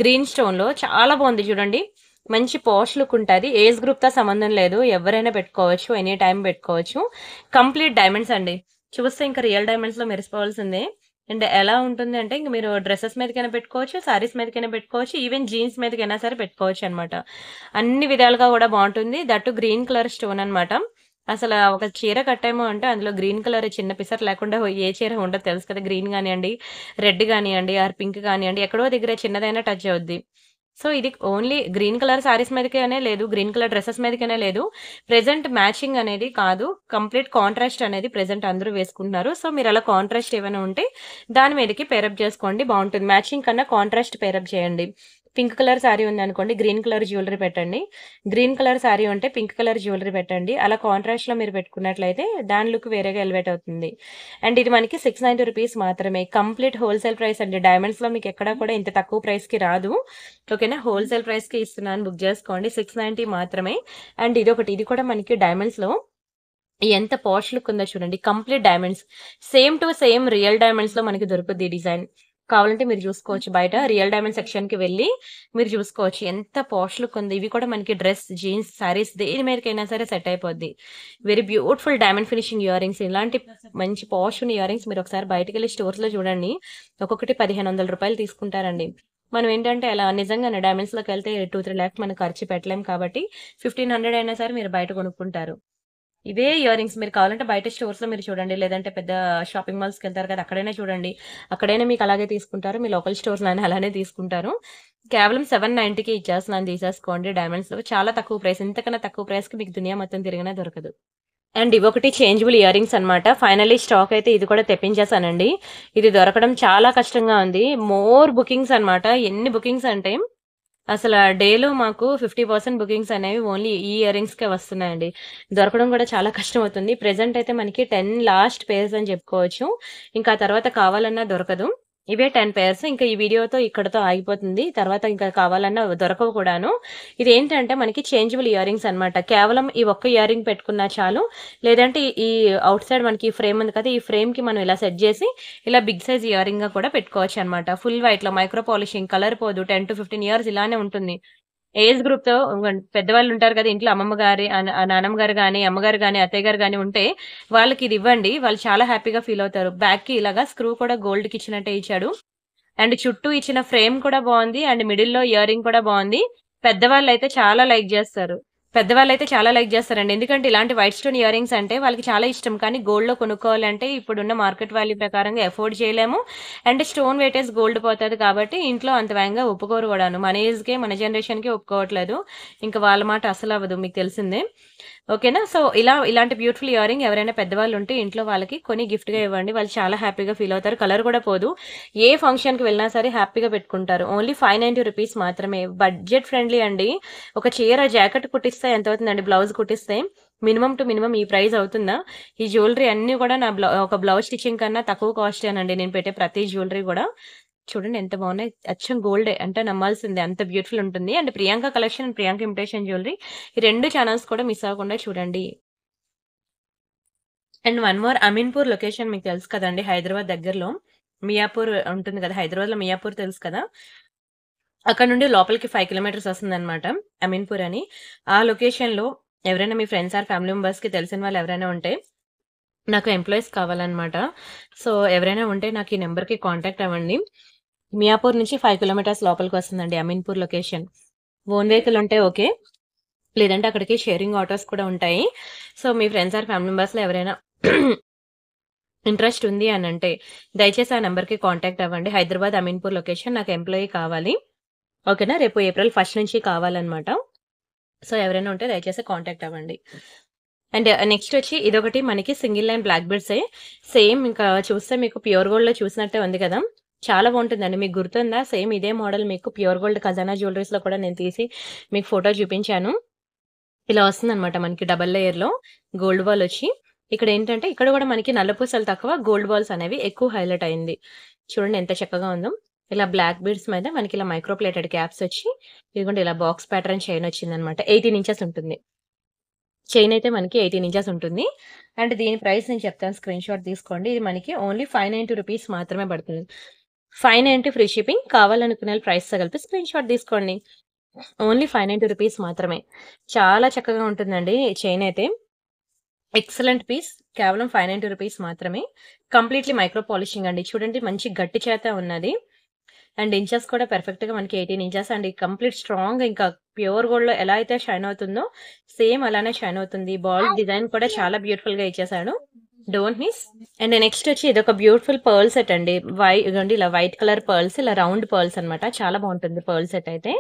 గ్రీన్ స్టోన్‌లో చాలా బాగుంది చూడండి. మంచి పాష్ లుక్ ఉంటది. ఏజ్ గ్రూప్‌తో సంబంధం లేదు. ఎవరైనా పెట్టుకోవచ్చు. ఎనీ టైమ్ పెట్టుకోవచ్చు. కంప్లీట్ డైమండ్స్ అండి. చూస్తే ఇంకా రియల్ డైమండ్స్‌లో మెరిసిపోవాల్సిందే. అండ్ ఎలా ఉంటుంది అంటే ఇంక మీరు డ్రెసెస్ మీదకైనా పెట్టుకోవచ్చు. సారీస్ మీదకైనా పెట్టుకోవచ్చు. ఈవెన్ జీన్స్ మీదకైనా సరే పెట్టుకోవచ్చన్నమాట. అన్ని విధాలుగా కూడా బాగుంటుంది. దట్టు గ్రీన్ కలర్ స్టోన్ అన్నమాట. అసల ఒక చీర కట్టాము అంటే అందులో గ్రీన్ కలర్ చిన్న పిసరు లేకుండా ఏ చీర ఉండదు తెలుసు కదా! గ్రీన్ గానియండి, రెడ్ గానియండి, ఆర్ పింక్ గానియండి ఎక్కడో దగ్గర చిన్నదైనా టచ్ అవుద్ది. సో, ఇది ఓన్లీ గ్రీన్ కలర్ సారీస్ మీదకనే లేదు. గ్రీన్ కలర్ డ్రెసెస్ మీదకనే లేదు. ప్రెజెంట్ మ్యాచింగ్ అనేది కాదు. కంప్లీట్ కాంట్రాస్ట్ అనేది ప్రెజెంట్ అందరూ వేసుకుంటున్నారు. సో, మీరలా కాంట్రాస్ట్ ఏమైనా ఉంటే దాని మీదకి పేరప్ చేసుకోండి బావుంటుంది. మ్యాచింగ్ కన్నా కాంట్రాస్ట్ పేరప్ చేయండి. పింక్ కలర్ సారీ ఉందనుకోండి గ్రీన్ కలర్ జ్యువెలరీ పెట్టండి. గ్రీన్ కలర్ సారీ ఉంటే పింక్ కలర్ జ్యువెలరీ పెట్టండి. అలా కాంట్రాస్ట్‌లో మీరు పెట్టుకున్నట్లయితే దాని లుక్ వేరేగా ఎలివేట్ అవుతుంది. అండ్ ఇది మనకి 690 రూపీస్ మాత్రమే. కంప్లీట్ హోల్‌సేల్ ప్రైస్ అండి. డైమండ్స్‌లో మీకు ఎక్కడా కూడా ఇంత తక్కువ ప్రైస్‌కి రాదు. ఓకేనా? హోల్‌సేల్ ప్రైస్‌కి ఇస్తున్నాను. బుక్ చేసుకోండి. 690 మాత్రమే. అండ్ ఇదొకటి. ఇది కూడా మనకి డైమండ్స్‌లో ఎంత పాష్ లుక్ ఉందో చూడండి. Complete diamonds. Same to same real డైమండ్స్‌లో మనకి దొరుకుద్ది ఈ డిజైన్. కావాలంటే మీరు చూసుకోవచ్చు. బయట రియల్ డైమండ్ సెక్షన్‌కి వెళ్లి మీరు చూసుకోవచ్చు. ఎంత పాష్ లుక్ ఉంది. ఇవి కూడా మనకి డ్రెస్, జీన్స్, సారీస్ దేని మీదకైనా సరే సెట్ అయిపోద్ది. Very beautiful diamond finishing ear rings. ఇలాంటి మంచి పాష్ ఉన్న ఇయర్ రింగ్స్ మీరు ఒకసారి బయటకెళ్ళి స్టోర్స్‌లో చూడండి. ఒక్కొక్కటి రూ. 1,500 తీసుకుంటారండి. మనం ఏంటంటే అలా నిజంగానే డైమండ్స్‌లోకెళ్తే 2, 3 లాక్స్ మనం ఖర్చు పెట్టలేం కాబట్టి 1,500 అయినా సరే మీరు బయట కొనుక్కుంటారు. ఇవే ఇయర్ రింగ్స్ మీరు కావాలంటే బయట స్టోర్స్‌లో మీరు చూడండి. లేదంటే పెద్ద షాపింగ్ మాల్స్‌కెళ్తారు కదా! అక్కడైనా చూడండి. అక్కడైనా మీకు అలాగే తీసుకుంటారు. మీ లోకల్ స్టోర్స్‌లో అయినా అలానే తీసుకుంటారు. కేవలం 790కి ఇచ్చేస్తున్నాను తీసేసుకోండి డైమండ్స్‌లో. చాలా తక్కువ ప్రైస్. ఇంతకన్నా తక్కువ ప్రైస్‌కి మీకు దునియా మొత్తం తిరిగినా దొరకదు. అండ్ ఇవొకటి చేంజబుల్ ఇయర్ రింగ్స్ అనమాట. ఫైనల్లీ స్టాక్ అయితే ఇది కూడా తెప్పించేసానండి. ఇది దొరకడం చాలా కష్టంగా ఉంది. మోర్ బుకింగ్స్ అనమాట. ఎన్ని బుకింగ్స్ అంటే అసల డేలో మాకు 50% బుకింగ్స్ అనేవి ఓన్లీ ఈ ఇయర్ రింగ్స్‌కే వస్తున్నాయండి. దొరకడం కూడా చాలా కష్టమవుతుంది. ప్రెజెంట్ అయితే మనకి 10 లాస్ట్ పెయిర్స్ అని చెప్పుకోవచ్చు. ఇంకా ఆ తర్వాత కావాలన్నా దొరకదు. ఇవే 10 పెయిర్స్. ఇంకా ఈ వీడియోతో ఇక్కడితో ఆగిపోతుంది. తర్వాత ఇంకా కావాలన్నా దొరకవు కూడాను. ఇదేంటంటే మనకి చేంజబుల్ ఇయర్ రింగ్స్ అనమాట. కేవలం ఈ ఒక్క ఇయర్ రింగ్ పెట్టుకున్నా చాలు. లేదంటే ఈ ఔట్ సైడ్ మనకి ఫ్రేమ్ ఉంది కదా! ఈ ఫ్రేమ్‌కి మనం ఇలా సెట్ చేసి ఇలా బిగ్ సైజ్ ఇయర్ రింగ్‌గా కూడా పెట్టుకోవచ్చనమాట. ఫుల్ వైట్‌లో మైక్రో పాలిషింగ్, కలర్ పోదు. 10-15 ఇయర్స్ ఇలానే ఉంటుంది. ఏజ్ గ్రూప్‌తో పెద్దవాళ్ళుంటారు కదా! ఇంట్లో అమ్మమ్మ గారి నానమ్మ గారు గాని, అమ్మగారు గాని, అత్తయ్య గారు గాని ఉంటే వాళ్ళకిది ఇవ్వండి. వాళ్ళు చాలా హ్యాపీగా ఫీల్ అవుతారు. బ్యాక్‌కి ఇలాగా స్క్రూ కూడా గోల్డ్‌కి ఇచ్చినట్టే ఇచ్చాడు. అండ్ చుట్టూ ఇచ్చిన ఫ్రేమ్ కూడా బావుంది. అండ్ మిడిల్‌లో ఇయర్ రింగ్ కూడా బావుంది. పెద్దవాళ్ళైతే చాలా లైక్ జేస్తారు. పెద్దవాళ్ళైతే చాలా లైక్ జేస్తారండి. ఎందుకంటే ఇలాంటి వైట్ స్టోన్ ఇయర్ రింగ్స్ అంటే వాళ్ళకి చాలా ఇష్టం. కానీ గోల్డ్‌లో కొనుక్కోవాలంటే ఇప్పుడున్న మార్కెట్ వాల్యూ ప్రకారంగా అఫోర్డ్ చేయలేము. అండ్ స్టోన్ వెయిటేజ్ గోల్డ్ పోతది కాబట్టి ఇంట్లో అంత వేగంగా ఒప్పుకోరు గూడాను. మన ఏజ్‌కే, మన జనరేషన్‌కే ఒప్పుకోవట్లేదు. ఇంక వాళ్ళ మాట అస్సలవ్వదు మీకు తెలిసిందే. ఓకేనా? సో, ఇలాంటి బ్యూటిఫుల్ ఇయర్ రింగ్ ఎవరైనా పెద్దవాళ్ళుంటే ఇంట్లో వాళ్ళకి కొని గిఫ్ట్‌గా ఇవ్వండి. వాళ్ళు చాలా హ్యాపీగా ఫీల్ అవుతారు. కలర్ కూడా పోదు. ఏ ఫంక్షన్‌కి వెళ్ళినా సరే హ్యాపీగా పెట్టుకుంటారు. ఓన్లీ రూ. 590 మాత్రమే. బడ్జెట్ ఫ్రెండ్లీ అండి. ఒక చీర, జాకెట్ కుట్టిస్తే ఎంతవుతుందండి బ్లౌజ్ కుట్టిస్తే? మినిమమ్ టు మినిమమ్ ఈ ప్రైస్ అవుతుందా? ఈ జ్యువెలరీ అన్నీ కూడా ఒక బ్లౌజ్ స్టిచ్చింగ్ కన్నా తక్కువ కాస్టేనండి నేను పెట్టే ప్రతి జ్యువెలరీ గూడా. చూడండి ఎంత బాగున్నాయి. అచ్చం గోల్డే. అంటే నమ్మాల్సిందే. అంత బ్యూటిఫుల్ ఉంటుంది. And Priyanka collection, Priyanka imitation jewellery ఈ 2 ఛానెల్స్ కూడా మిస్ అవ్వకుండా చూడండి. And one more Ameenpur location మీకు తెలుసు కదండీ! హైదరాబాద్ దగ్గరలో. మియాపూర్ ఉంటుంది కదా! హైదరాబాద్‌లో మియాపూర్ తెలుసు కదా! అక్కడ నుండి లోపలికి 5 కిలోమీటర్స్ వస్తుందన్నమాట. అమీన్‌పూర్ అని. ఆ లొకేషన్‌లో ఎవరైనా మీ ఫ్రెండ్స్ ఆర్ ఫ్యామిలీ మెంబర్స్‌కి తెలిసిన వాళ్ళు ఎవరైనా ఉంటే నాకు ఎంప్లాయీస్ కావాలన్నమాట. సో, ఎవరైనా ఉంటే నాకు ఈ నంబర్‌కి కాంటాక్ట్ అవ్వండి. మియాపూర్ నుంచి 5 కిలోమీటర్స్ లోపలికొస్తుందండి అమీన్‌పూర్ లొకేషన్. ఓన్ వెహికల్ ఉంటే ఓకే. లేదంటే అక్కడికి షేరింగ్ ఆటోస్ కూడా ఉంటాయి. సో, మీ ఫ్రెండ్స్ ఆర్ ఫ్యామిలీ మెంబర్స్‌లో ఎవరైనా ఇంట్రెస్ట్ ఉంది అనంటే దయచేసి ఆ నంబర్‌కి కాంటాక్ట్ అవ్వండి. హైదరాబాద్ అమీన్‌పూర్ లొకేషన్ నాకు ఎంప్లాయీ కావాలి. ఓకేనా? రేపు ఏప్రిల్ 1 నుంచి కావాలన్నమాట. సో, ఎవరైనా ఉంటే దయచేసి కాంటాక్ట్ అవ్వండి. అండ్ నెక్స్టొచ్చి ఇదొకటి మనకి సింగిల్ లైన్ బ్లాక్ బీడ్సే. సేమ్ ఇంకా చూస్తే మీకు ప్యూర్ గోల్డ్‌లో చూసినట్టే ఉంది కదా! చాలా బావుంటుందండి. మీకు గుర్తుందా? సేమ్ ఇదే మోడల్ మీకు ప్యూర్ గోల్డ్ ఖజానా జ్యువెల్లరీస్‌లో కూడా నేను తీసి మీకు ఫోటో చూపించాను. ఇలా వస్తుందనమాట మనకి డబుల్ లేయర్‌లో గోల్డ్ బాల్ ఒచ్చి. ఇక్కడేంటంటే ఇక్కడ గూడా మనకి నల్ల పూసలు తక్కువ, గోల్డ్ బాల్స్ అనేవి ఎక్కువ హైలైట్ అయింది. చూడండి ఎంత చక్కగా ఉందో. ఇలా బ్లాక్ బీడ్స్ మీద మనకి ఇలా మైక్రో ప్లేటెడ్ క్యాప్స్ ఒచ్చి, ఇదిగోండి ఇలా బాక్స్ ప్యాటర్న్ చైన్ ఒచ్చిందనమాట. 18 ఇంచెస్ ఉంటుంది. చైన్ అయితే మనకి 18 ఇంచెస్ ఉంటుంది. అండ్ దీని ప్రైస్ నేను చెప్తాను స్క్రీన్‌షాట్ తీసుకోండి. ఇది మనకి ఓన్లీ రూ. 590 మాత్రమే పడుతుంది. 590 ఫ్రీ షిప్పింగ్. కావాలనుకునే వాళ్ళు ప్రైస్‌తో కలిపి స్క్రీన్‌షాట్ తీసుకోండి. ఓన్లీ రూ. 590 మాత్రమే. చాలా చక్కగా ఉంటుందండి ఈ చైన్ అయితే. Excellent piece. కేవలం రూ. 590 మాత్రమే. కంప్లీట్‌లీ మైక్రో పాలిషింగ్ అండి. చూడండి మంచి గట్టి చేత ఉన్నది. అండ్ ఇంచెస్ కూడా పర్ఫెక్ట్‌గా మనకి 18 ఇంచెస్ అండ్ కంప్లీట్ స్ట్రాంగ్ ఇంకా ప్యూర్ గోల్డ్‌లో ఎలా అయితే షైన్ అవుతుందో సేమ్ అలానే షైన్ అవుతుంది. బాల్ డిజైన్ కూడా చాలా బ్యూటిఫుల్‌గా ఇచ్చేసాడు. Don't miss. అండ్ నెక్స్ట్ వచ్చి ఇదొక బ్యూటిఫుల్ పర్ల్ సెట్ అండి. ఇదిగోండి ఇలా వైట్ కలర్ పర్ల్స్, ఇలా రౌండ్ పర్ల్స్ అన్నమాట. చాలా బావుంటుంది పర్ల్ సెట్ అయితే.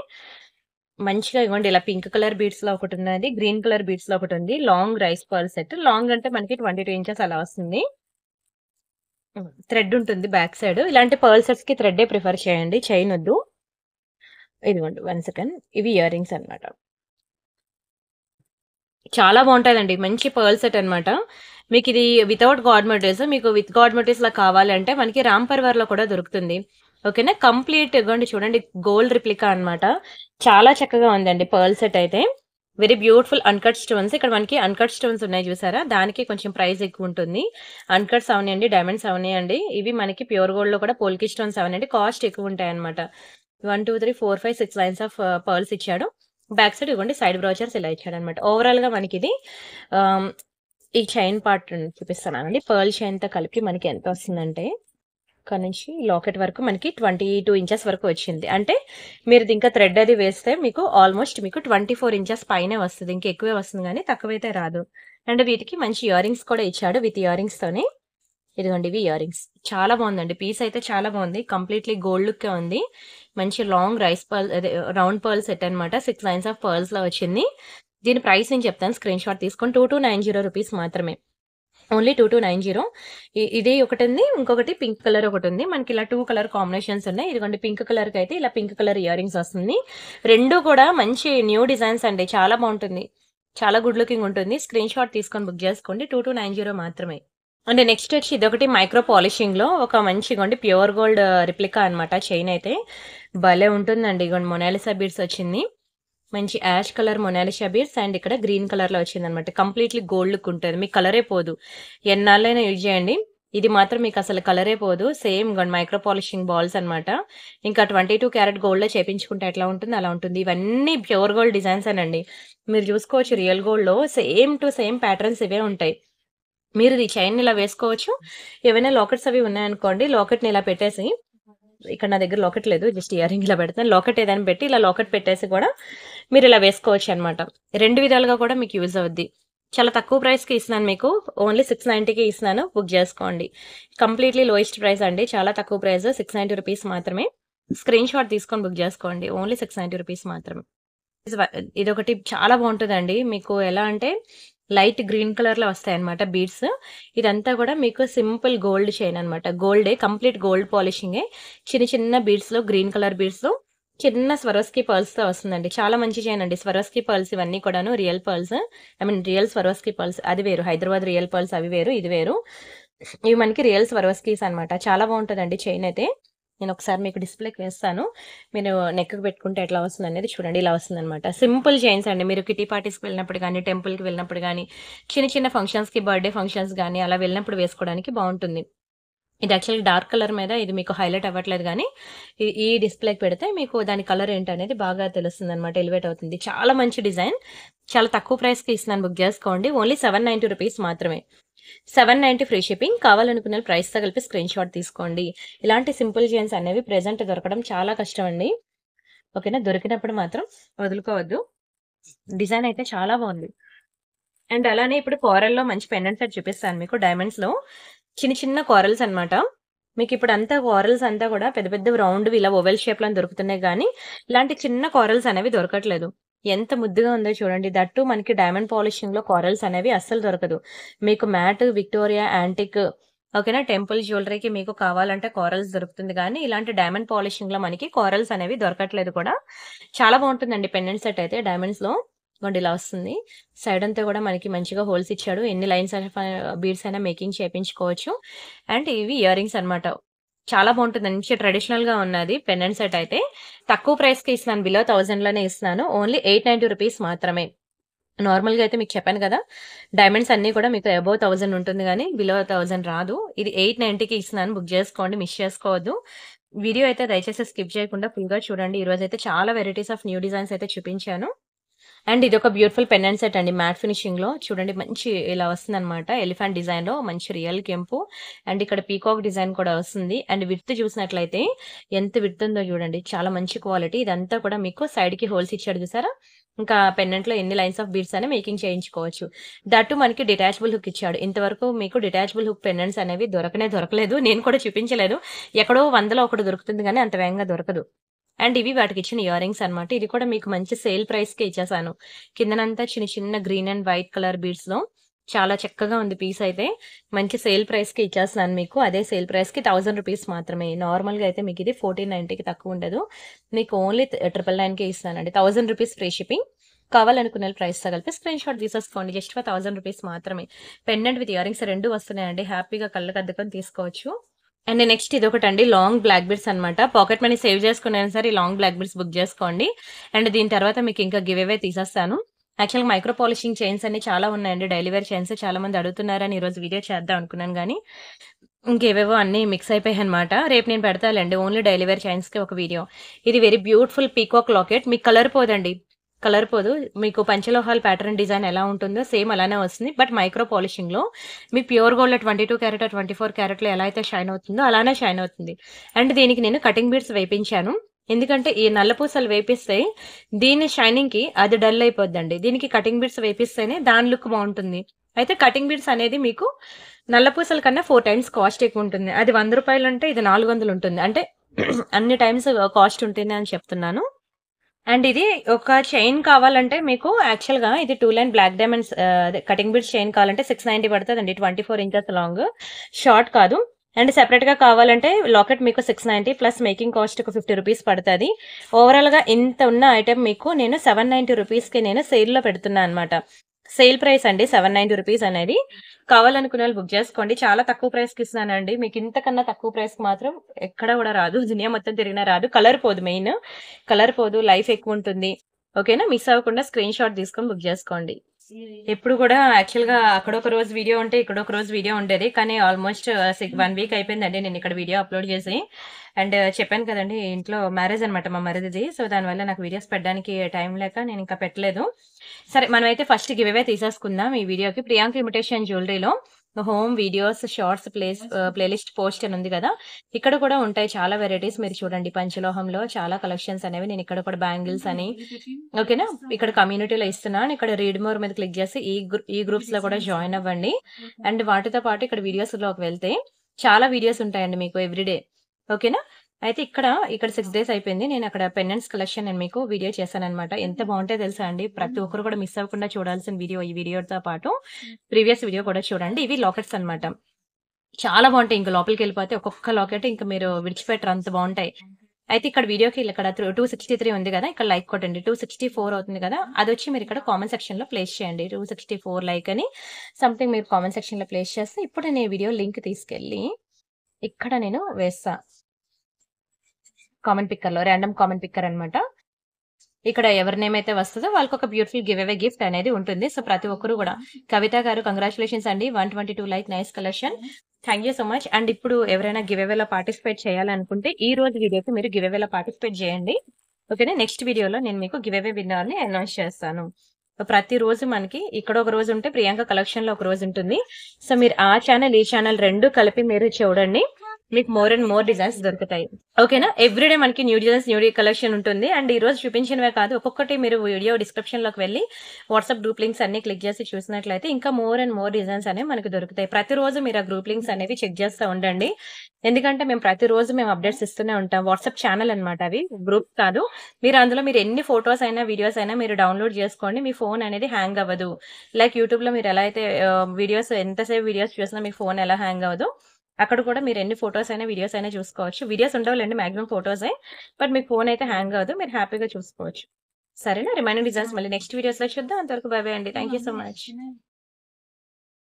మంచిగా ఇగోండి ఇలా పింక్ కలర్ బీడ్స్‌లో ఒకటున్నది. గ్రీన్ కలర్ బీడ్స్‌లో ఒకటుంది. Long rice pearl set. Long అంటే మనకి 22 ఇంచెస్ అలా వస్తుంది. థ్రెడ్ ఉంటుంది బ్యాక్ సైడ్. ఇలాంటి పర్ల్ సెట్స్‌కి థ్రెడ్డే ప్రిఫర్ చేయండి. చైన్ వద్దు. ఇదిగోండి 1 సెకండ్. ఇవి ఇయర్ రింగ్స్ అన్నమాట. చాలా బావుంటాదండి. మంచి పర్ల్ సెట్ అన్నమాట. మీకిది వితౌట్ గాడ్ మోటివ్స్, మీకు విత్ గాడ్ మోటివ్స్‌లా కావాలంటే మనకి రామ్ పర్వార్‌లో కూడా దొరుకుతుంది. ఓకేనా? కంప్లీట్ ఇగోండి చూడండి గోల్డ్ రిప్లికా అన్నమాట. చాలా చక్కగా ఉందండి పర్ల్ సెట్ అయితే. Very beautiful uncut stones. ఇక్కడ మనకి అన్‌కట్ స్టోన్స్ ఉన్నాయి చూసారా? దానికి కొంచెం ప్రైస్ ఎక్కువుంటుంది. అన్‌కట్స్ అవనియండి, డైమండ్స్ అవనియండి, ఇవి మనకి ప్యూర్ గోల్డ్‌లో కూడా పోల్కి స్టోన్స్ అవనియండి కాస్ట్ ఎక్కువుంటాయన్నమాట. 1, 2, 3, 4, 5, 6 లైన్స్ ఆఫ్ పర్ల్స్ ఇచ్చాడు. బ్యాక్ సైడ్ ఇవ్వండి సైడ్ బ్రౌచర్స్ ఇలా ఇచ్చాడన్నమాట. ఓవరాల్‌గా మనకిది ఆహ్, ఈ చైన్ పార్ట్ చూపిస్తున్నానండి. పర్ల్ చైన్‌తో కలిపి మనకి ఎంత వస్తుందంటే ఇక్కడ నుంచి లాకెట్ వరకు మనకి 22 ఇంచెస్ వరకు వచ్చింది. అంటే మీరిది ఇంకా థ్రెడ్ అది వేస్తే మీకు ఆల్మోస్ట్ మీకు 24 ఇంచెస్ పైనే వస్తది. ఇంకా ఎక్కువే వస్తుంది గానీ తక్కువైతే రాదు. అండ్ వీటికి మంచి ఇయర్ రింగ్స్ కూడా ఇచ్చాడు. విత్ ఇయర్ రింగ్స్‌తోని ఇదిగోండి ఇవి ఇయర్ రింగ్స్. చాలా బాగుందండి. పీస్ అయితే చాలా బాగుంది. కంప్లీట్‌లీ గోల్డ్ లుక్కే ఉంది. మంచి లాంగ్ రైస్ పర్ల్ అదే రౌండ్ పర్ల్ సెట్ అన్నమాట. 6 లైన్స్ ఆఫ్ పర్ల్స్‌లో వచ్చింది. దీని ప్రైస్ నేను చెప్తాను స్క్రీన్‌షాట్ తీసుకొని రూ. 2290 మాత్రమే. ఓన్లీ 2290. ఇది ఒకటుంది. ఇంకొకటి పింక్ కలర్ ఒకటుంది. మనకి ఇలా 2 కలర్ కాంబినేషన్స్ ఉన్నాయి. ఇదిగోండి పింక్ కలర్‌కి అయితే ఇలా పింక్ కలర్ ఇయర్ రింగ్స్ వస్తుంది. 2 కూడా మంచి న్యూ డిజైన్స్ అండి. చాలా బాగుంటుంది. చాలా గుడ్ లుకింగ్ ఉంటుంది. స్క్రీన్‌షాట్ తీసుకొని బుక్ చేసుకోండి. 2290 మాత్రమే. అండ్ నెక్స్ట్ వచ్చి ఇదొకటి మైక్రో పాలిషింగ్‌లో ఒక మంచి ఇగోండి ప్యూర్ గోల్డ్ రిప్లికా అన్నమాట. చైన్ అయితే భలే ఉంటుందండి. ఇగోండి మొనాలిసా బీడ్స్ వచ్చింది. మంచి ash colour Mona Lisa beads and ఇక్కడ గ్రీన్ కలర్‌లో వచ్చిందన్నమాట. కంప్లీట్‌లీ గోల్డ్ లుక్ ఉంటది. మీకు కలరే పోదు. ఎన్నాళ్ళైనా యూజ్ చేయండి. ఇది మాత్రం మీకు అసలు కలరే పోదు. సేమ్ ఇగోండి మైక్రో పాలిషింగ్ బాల్స్ అన్నమాట. ఇంకా 22 క్యారెట్ గోల్డ్‌లో చేపించుకుంటే ఎట్లా ఉంటుందో అలా ఉంటుంది. ఇవన్నీ ప్యూర్ గోల్డ్ డిజైన్సేనండి. మీరు చూసుకోవచ్చు రియల్ గోల్డ్‌లో సేమ్ టు సేమ్ ప్యాటర్న్స్ ఇవే ఉంటాయి. మీరు ఈ చైన్‌ని ఇలా వేసుకోవచ్చు. ఏవైనా లాకెట్స్ అవి ఉన్నాయనుకోండి, లాకెట్‌ని ఇలా పెట్టేసి ఇక్కడ నా దగ్గర లాకెట్ లేదు. జస్ట్ ఇయర్ రింగ్ ఇలా పెడతాను. లాకెట్ ఏదైనా పెట్టి ఇలా లాకెట్ పెట్టేసి కూడా మీరు ఇలా వేసుకోవచ్చనమాట. 2 విధాలుగా కూడా మీకు యూజ్ అవుద్ది. చాలా తక్కువ ప్రైస్‌కి ఇస్తున్నాను మీకు. ఓన్లీ 690కి ఇస్తున్నాను. బుక్ చేసుకోండి. కంప్లీట్‌లీ లోయెస్ట్ ప్రైస్ అండి. చాలా తక్కువ ప్రైస్ రూ. 690 మాత్రమే. స్క్రీన్‌షాట్ తీసుకొని బుక్ చేసుకోండి. ఓన్లీ రూ. 690 మాత్రమే. ఇస్ వ ఇదొకటి చాలా బావుంటదండి. మీకు ఎలా అంటే లైట్ గ్రీన్ కలర్‌లో వస్తాయన్నమాట బీడ్స్. ఇదంతా గూడా మీకు సింపుల్ గోల్డ్ చైన్ అన్నమాట. గోల్డే కంప్లీట్ గోల్డ్ పాలిషింగే. చిన్న చిన్న బీడ్స్‌లో గ్రీన్ కలర్ బీడ్స్‌లో చిన్న స్వరోస్కి పర్ల్స్‌తో వస్తుందండి. చాలా మంచి చైన్ అండి. స్వరోస్కి పర్ల్స్ ఇవన్నీ కూడాను real pearls. I mean real Swarovski pearls అది వేరు. హైదరాబాద్ రియల్ పర్ల్స్ అవి వేరు. ఇది వేరు. ఇవి మనకి రియల్ స్వరోస్కీస్ అన్నమాట. చాలా బావుంటదండి చైన్ అయితే. నేనొకసారి మీకు డిస్‌ప్లేకి వేస్తాను. మీరు నెక్‌కి పెట్టుకుంటే ఎట్లా వస్తుందనేది చూడండి. ఇలా వస్తుందనమాట. సింపుల్ చైన్స్ అండి. మీరు కిటీ పార్టీస్‌కి వెళ్ళినప్పుడు గానీ, టెంపుల్‌కి వెళ్ళినప్పుడు గానీ, చిన్న చిన్న ఫంక్షన్స్‌కి, బర్త్‌డే ఫంక్షన్స్ గానీ, అలా వెళ్ళినప్పుడు వేసుకోవడానికి బావుంటుంది. ఇది యాక్చువల్‌గా డార్క్ కలర్ మీద ఇది మీకు హైలైట్ అవ్వట్లేదు గానీ, ఈ డిస్‌ప్లేకి పెడితే మీకు దాని కలర్ ఏంటనేది బాగా తెలుస్తుందనమాట. ఎలివేట్ అవుతుంది. చాలా మంచి డిజైన్. చాలా తక్కువ ప్రైస్‌కి ఇస్తున్నాను. బుక్ చేసుకోండి. ఓన్లీ రూ. 790 మాత్రమే. 790 ఫ్రీ షిప్పింగ్. కావాలనుకున్న ప్రైస్‌తో కలిపి స్క్రీన్‌షాట్ తీసుకోండి. ఇలాంటి సింపుల్ చైన్స్ అనేవి ప్రెజెంట్ దొరకడం చాలా కష్టం అండి. ఓకేనా? దొరికినప్పుడు మాత్రం వదులుకోవద్దు. డిజైన్ అయితే చాలా బావుంది. అండ్ అలానే ఇప్పుడు కోరల్‌లో మంచి పెండెంట్ సెట్ చూపిస్తాను మీకు డైమండ్స్‌లో. చిన్న చిన్న కోరల్స్ అన్నమాట. మీకిప్పుడంతా కోరల్స్ అంతా కూడా పెద్ద పెద్దవి రౌండ్‌వి ఇలా ఓవెల్ షేప్‌లోని దొరుకుతున్నాయి గానీ, ఇలాంటి చిన్న కోరల్స్ అనేవి దొరకట్లేదు. ఎంత ముద్దుగా ఉందో చూడండి. దట్ టూ మనకి డైమండ్ పాలిషింగ్‌లో కోరల్స్ అనేవి అస్సలు దొరకదు. మీకు మ్యాట్, విక్టోరియా, యాంటిక్ ఓకేనా? టెంపుల్ జ్యువెలరీకి మీకు కావాలంటే కోరల్స్ దొరుకుతుంది గానీ, ఇలాంటి డైమండ్ పాలిషింగ్‌లో మనకి కోరల్స్ అనేవి దొరకట్లేదు కూడా. చాలా బావుంటుందండి పెండెంట్ సెట్ అయితే డైమండ్స్‌లో. ఇగోండి ఇలా వస్తుంది. సైడ్ అంతా కూడా మనకి మంచిగా హోల్స్ ఇచ్చాడు. ఎన్ని లైన్స్ ఆఫ్ బీడ్స్ అయినా మేకింగ్ చేపించుకోవచ్చు. అండ్ ఇవి ఇయర్ రింగ్స్ అన్నమాట. చాలా బావుంటుంది. మంచి ట్రెడిషనల్‌గా ఉన్నది పెండెంట్ సెట్ అయితే. తక్కువ ప్రైస్‌కి ఇస్తున్నాను. బిలో 1000 లోనే ఇస్తున్నాను. ఓన్లీ రూ. 890 మాత్రమే. నార్మల్‌గా అయితే మీకు చెప్పాను కదా! డైమండ్స్ అన్నీ కూడా మీకు అబోవ్ 1000 ఉంటుంది గానీ, బిలో 1000 రాదు. ఇది 890కి ఇస్తున్నాను. బుక్ చేసుకోండి. మిస్ చేసుకోవద్దు. వీడియో అయితే దయచేసి స్కిప్ చేయకుండా ఫుల్‌గా చూడండి. ఈరోజైతే చాలా వెరైటీస్ ఆఫ్ న్యూ డిజైన్స్ అయితే చూపించాను. అండ్ ఇదొక బ్యూటిఫుల్ పెండెంట్ సెట్ అండి. మ్యాట్ ఫినిషింగ్‌లో చూడండి మంచి ఇలా వస్తుందన్నమాట. ఎలిఫెంట్ డిజైన్‌లో మంచి రియల్ కెంపు అండ్ ఇక్కడ పీకాక్ డిజైన్ కూడా వస్తుంది. అండ్ విడ్త్ చూసినట్లయితే ఎంత విడ్త్ ఉందో చూడండి. చాలా మంచి క్వాలిటీ. ఇదంతా కూడా మీకు సైడ్‌కి హోల్స్ ఇచ్చాడు చూసారా? ఇంకా పెండెంట్‌లో ఎన్ని లైన్స్ ఆఫ్ బీడ్స్ అయినా మేకింగ్ చేయించుకోవచ్చు. దట్ టూ మనకి డిటాచబుల్ హుక్ ఇచ్చాడు. ఇంతవరకు మీకు డిటాచబుల్ హుక్ పెండెంట్స్ అనేవి దొరకలేదు. నేను కూడా చూపించలేదు. ఎక్కడో 100లో ఒకటి దొరుకుతుంది గానీ అంత వేగంగా దొరకదు. అండ్ ఇవి వాటికిచ్చిన ఇయర్ రింగ్స్ అన్నమాట. ఇది కూడా మీకు మంచి సేల్ ప్రైస్‌కే ఇచ్చేసాను. కిందనంతా చిన్న చిన్న గ్రీన్ అండ్ వైట్ కలర్ బీడ్స్‌లో చాలా చక్కగా ఉంది పీస్ అయితే. మంచి సేల్ ప్రైస్‌కి ఇచ్చేస్తున్నాను మీకు. అదే సేల్ ప్రైస్‌కి రూ. 1000 మాత్రమే. నార్మల్‌గా అయితే మీకు ఇది 1490కి తక్కువ ఉండదు. మీకు ఓన్లీ 999కే ఇస్తానండి. రూ. 1000 ఫ్రీ షిప్పింగ్. కావాలనుకున్న ప్రైస్‌తో కలిపి స్క్రీన్‌షాట్ తీసేసుకోండి. జస్ట్ ఫర్ రూ. 1000 మాత్రమే. పెండెంట్ విత్ ఇయర్ రింగ్స్ 2 వస్తున్నాయండి. హ్యాపీగా కళ్ళకద్దుకొని తీసుకోవచ్చు. అండ్ నెక్స్ట్ ఇదొకటండి లాంగ్ బ్లాక్ బీడ్స్ అన్నమాట. పాకెట్ మనీ సేవ్ చేసుకునైనా సరే ఈ లాంగ్ బ్లాక్ బీడ్స్ బుక్ చేసుకోండి. అండ్ దీని తర్వాత మీకు ఇంకా గివ్ అవే తీసేస్తాను. యాక్చువల్‌గా మైక్రో పాలిషింగ్ చైన్స్ అన్ని చాలా ఉన్నాయండి. డైలీ వేర్ చైన్స్ చాలా మంది అడుగుతున్నారని ఈరోజు వీడియో చేద్దాం అనుకున్నాను గానీ, ఇంకేవేవో అన్నీ మిక్స్ అయిపోయాయన్నమాట. రేపు నేను పెడతాలేండి. ఓన్లీ డైలీ వేర్ చైన్స్‌కి ఒక వీడియో. ఇది వెరీ బ్యూటిఫుల్ పీకాక్ లాకెట్. మీకు కలర్ పోదండి. కలర్ పోదు. మీకు పంచలోహాల్ ప్యాటర్న్ డిజైన్ ఎలా ఉంటుందో సేమ్ అలానే వస్తుంది. బట్ మైక్రో పాలిషింగ్‌లో మీకు ప్యూర్ గోల్డ్‌లో 22 క్యారెట్, 24 క్యారెట్‌లో ఎలా అయితే షైన్ అవుతుందో అలానే షైన్ అవుతుంది. అండ్ దీనికి నేను కటింగ్ బీడ్స్ వేపించాను. ఎందుకంటే ఈ నల్ల పూసలు వేపిస్తే దీని షైనింగ్‌కి అది డల్ అయిపోద్దండి. దీనికి కటింగ్ బీడ్స్ వేపిస్తేనే దాని లుక్ బావుంటుంది. అయితే కటింగ్ బీడ్స్ అనేది మీకు నల్ల పూసల కన్నా 4 టైమ్స్ కాస్ట్ ఎక్కువ ఉంటుంది. అది రూ. 100 అంటే ఇది 400 ఉంటుంది. అంటే అన్ని టైమ్స్ కాస్ట్ ఉంటుంది అని చెప్తున్నాను. అండ్ ఇది ఒక చైన్ కావాలంటే మీకు యాక్చువల్‌గా ఇది 2 లైన్ బ్లాక్ డైమండ్స్ అదే కటింగ్ బీడ్స్ చైన్ కావాలంటే 690 పడతదండి. 24 ఇంచెస్ లాంగ్. షార్ట్ కాదు. అండ్ సెపరేట్‌గా కావాలంటే లాకెట్ మీకు 690 ప్లస్ మేకింగ్ కాస్ట్ ఒక రూ. 50 పడతది. ఓవరాల్‌గా ఇంత ఉన్న ఐటెమ్ మీకు నేను 790 రూపీస్‌కి నేను సేల్‌లో పెడుతున్నా అన్నమాట. సేల్ ప్రైస్ అండి 790 రూపీస్ అనేది. కావాలనుకునే వాళ్ళు బుక్ చేసుకోండి. చాలా తక్కువ ప్రైస్‌కి ఇస్తున్నానండి. మీకు ఇంతకన్నా తక్కువ ప్రైస్‌కి మాత్రం ఎక్కడ కూడా రాదు. దునియా మొత్తం తిరిగినా రాదు. కలర్ పోదు మెయిన్. కలర్ పోదు. లైఫ్ ఎక్కువ ఉంటుంది. ఓకేనా? మిస్ అవ్వకుండా స్క్రీన్ షాట్ తీసుకొని బుక్ చేసుకోండి. ఎప్పుడు కూడా యాక్చువల్‌గా అక్కడొక రోజు వీడియో ఉంటే, ఇక్కడొక రోజు వీడియో ఉండేది. కానీ ఆల్మోస్ట్ 1 వీక్ అయిపోయిందండి నేను ఇక్కడ వీడియో అప్‌లోడ్ చేసి. అండ్ చెప్పాను కదండీ ఇంట్లో మ్యారేజ్ అనమాట మా మరిదిది. సో, దానివల్ల నాకు వీడియోస్ పెట్టడానికి టైం లేక నేనింకా పెట్టలేదు. సరే మనమైతే ఫస్ట్ గివ్ అవే తీసేసుకుందాం ఈ వీడియోకి. ప్రియాంక ఇమిటేషన్ జ్యువెలరీలో home videos, shorts playlist post అని ఉంది కదా! ఇక్కడ కూడా ఉంటాయి చాలా వెరైటీస్ మీరు చూడండి. పంచలోహంలో చాలా కలెక్షన్స్ అనేవి నేను ఇక్కడ కూడా బ్యాంగిల్స్ అని ఓకేనా? ఇక్కడ కమ్యూనిటీలో ఇస్తున్నాను. ఇక్కడ రీడ్ మోర్ మీద క్లిక్ చేసి ఈ గ్రూప్స్‌లో కూడా జాయిన్ అవ్వండి. అండ్ వాటితో పాటు ఇక్కడ వీడియోస్‌లోకి వెళ్తే చాలా వీడియోస్ ఉంటాయండి మీకు ఎవ్రీడే. ఓకేనా? అయితే ఇక్కడ 6 డేస్ అయిపోయింది. నేను అక్కడ పెండెంట్స్ కలెక్షన్ నేను మీకు వీడియో చేశానన్నమాట. ఎంత బావుంటాయో తెలుసా అండి? ప్రతి ఒక్కరు కూడా మిస్ అవ్వకుండా చూడాల్సిన వీడియో ఈ వీడియోతో పాటు ప్రీవియస్ వీడియో కూడా చూడండి. ఇవి లాకెట్స్ అన్నమాట. చాలా బావుంటాయి. ఇంక లోపలికెళ్ళిపోతే ఒక్కొక్క లాకెట్ ఇంక మీరు విడిచిపెట్టరు అంత బావుంటాయి. అయితే ఇక్కడ వీడియోకి ఇక్కడ 263 ఉంది గదా! ఇక్కడ లైక్ కొట్టండి. 264 అవుతుంది గదా! అదొచ్చి మీరిక్కడ కామెంట్ సెక్షన్‌లో ప్లేస్ చేయండి. 264 లైక్ అని సంథింగ్ మీరు కామెంట్ సెక్షన్‌లో ప్లేస్ చేస్తే ఇప్పుడు నేను ఈ వీడియో లింక్ తీసుకెళ్ళి ఇక్కడ నేను వేస్తా. కామెంట్ పిక్కర్‌లో రాండమ్ కామెంట్ పిక్కర్ అన్నమాట. ఇక్కడ ఎవరి నేమ్ అయితే వస్తదో వాళ్ళకొక బ్యూటిఫుల్ గివ్ అవే గిఫ్ట్ అనేది ఉంటుంది. సో, ప్రతి ఒక్కరు గూడా కవిత గారు కంగ్రాచ్యులేషన్స్ అండి. 122 like nice collection. Thank you so much. And ఇప్పుడు ఎవరైనా గివ్ అవేలో పార్టిసిపేట్ చేయాలనుకుంటే ఈ రోజు వీడియోకి మీరు గివ్ అవేలో పార్టిసిపేట్ చేయండి. ఓకేనా? నెక్స్ట్ వీడియోలో నేను మీకు గివ్ అవే విన్నర్‌ని అనౌన్స్ చేస్తాను. ప్రతిరోజు మనకి ఇక్కడ ఒక రోజు ఉంటే ప్రియాంక కలెక్షన్‌లో ఒక రోజు ఉంటుంది. సో, మీరు ఆ ఛానల్, ఈ ఛానల్ 2 కలిపి మీరు చూడండి. మీకు మోర్ అండ్ మోర్ డిజైన్స్ దొరుకుతాయి. ఓకేనా? ఎవ్రీడే మనకి న్యూ డిజైన్స్, న్యూ కలెక్షన్ ఉంటుంది. అండ్ ఈ రోజు చూపించినవే కాదు ఒక్కొక్కటి మీరు వీడియో డిస్క్రిప్షన్‌లోకి వెళ్లి వాట్సాప్ గ్రూప్ లింక్స్ అన్ని క్లిక్ చేసి చూసినట్లయితే ఇంకా మోర్ అండ్ మోర్ డిజైన్స్ అనేవి మనకు దొరుకుతాయి. ప్రతిరోజు మీరు ఆ గ్రూప్ లింక్స్ అనేవి చెక్ చేస్తా ఉండండి. ఎందుకంటే ప్రతిరోజు మేము అప్డేట్స్ ఇస్తూనే ఉంటాం. వాట్సాప్ ఛానల్ అన్నమాట అవి. గ్రూప్ కాదు. మీరు అందులో మీరు ఎన్ని ఫోటోస్ అయినా, వీడియోస్ అయినా మీరు డౌన్‌లోడ్ చేసుకోండి. మీ ఫోన్ అనేది హ్యాంగ్ అవ్వదు. లైక్ యూట్యూబ్‌లో మీరు ఎలా అయితే వీడియోస్ ఎంతసేపు వీడియోస్ చూసినా మీ ఫోన్ ఎలా హ్యాంగ్ అవ్వదో అక్కడ కూడా మీరు ఎన్ని ఫోటోస్ అయినా, వీడియోస్ అయినా చూసుకోవచ్చు. వీడియోస్ ఉండవులెండి మాక్సిమం ఫోటోసే. బట్ మీకు ఫోన్ అయితే హ్యాంగ్ అవ్వదు. మీరు హ్యాపీగా చూసుకోవచ్చు. సరేనా? రిమైనింగ్ డిజైన్స్ మళ్ళీ నెక్స్ట్ వీడియోస్‌లో చూద్దాం. అంతవరకు బై బై అండి. Thank you so much.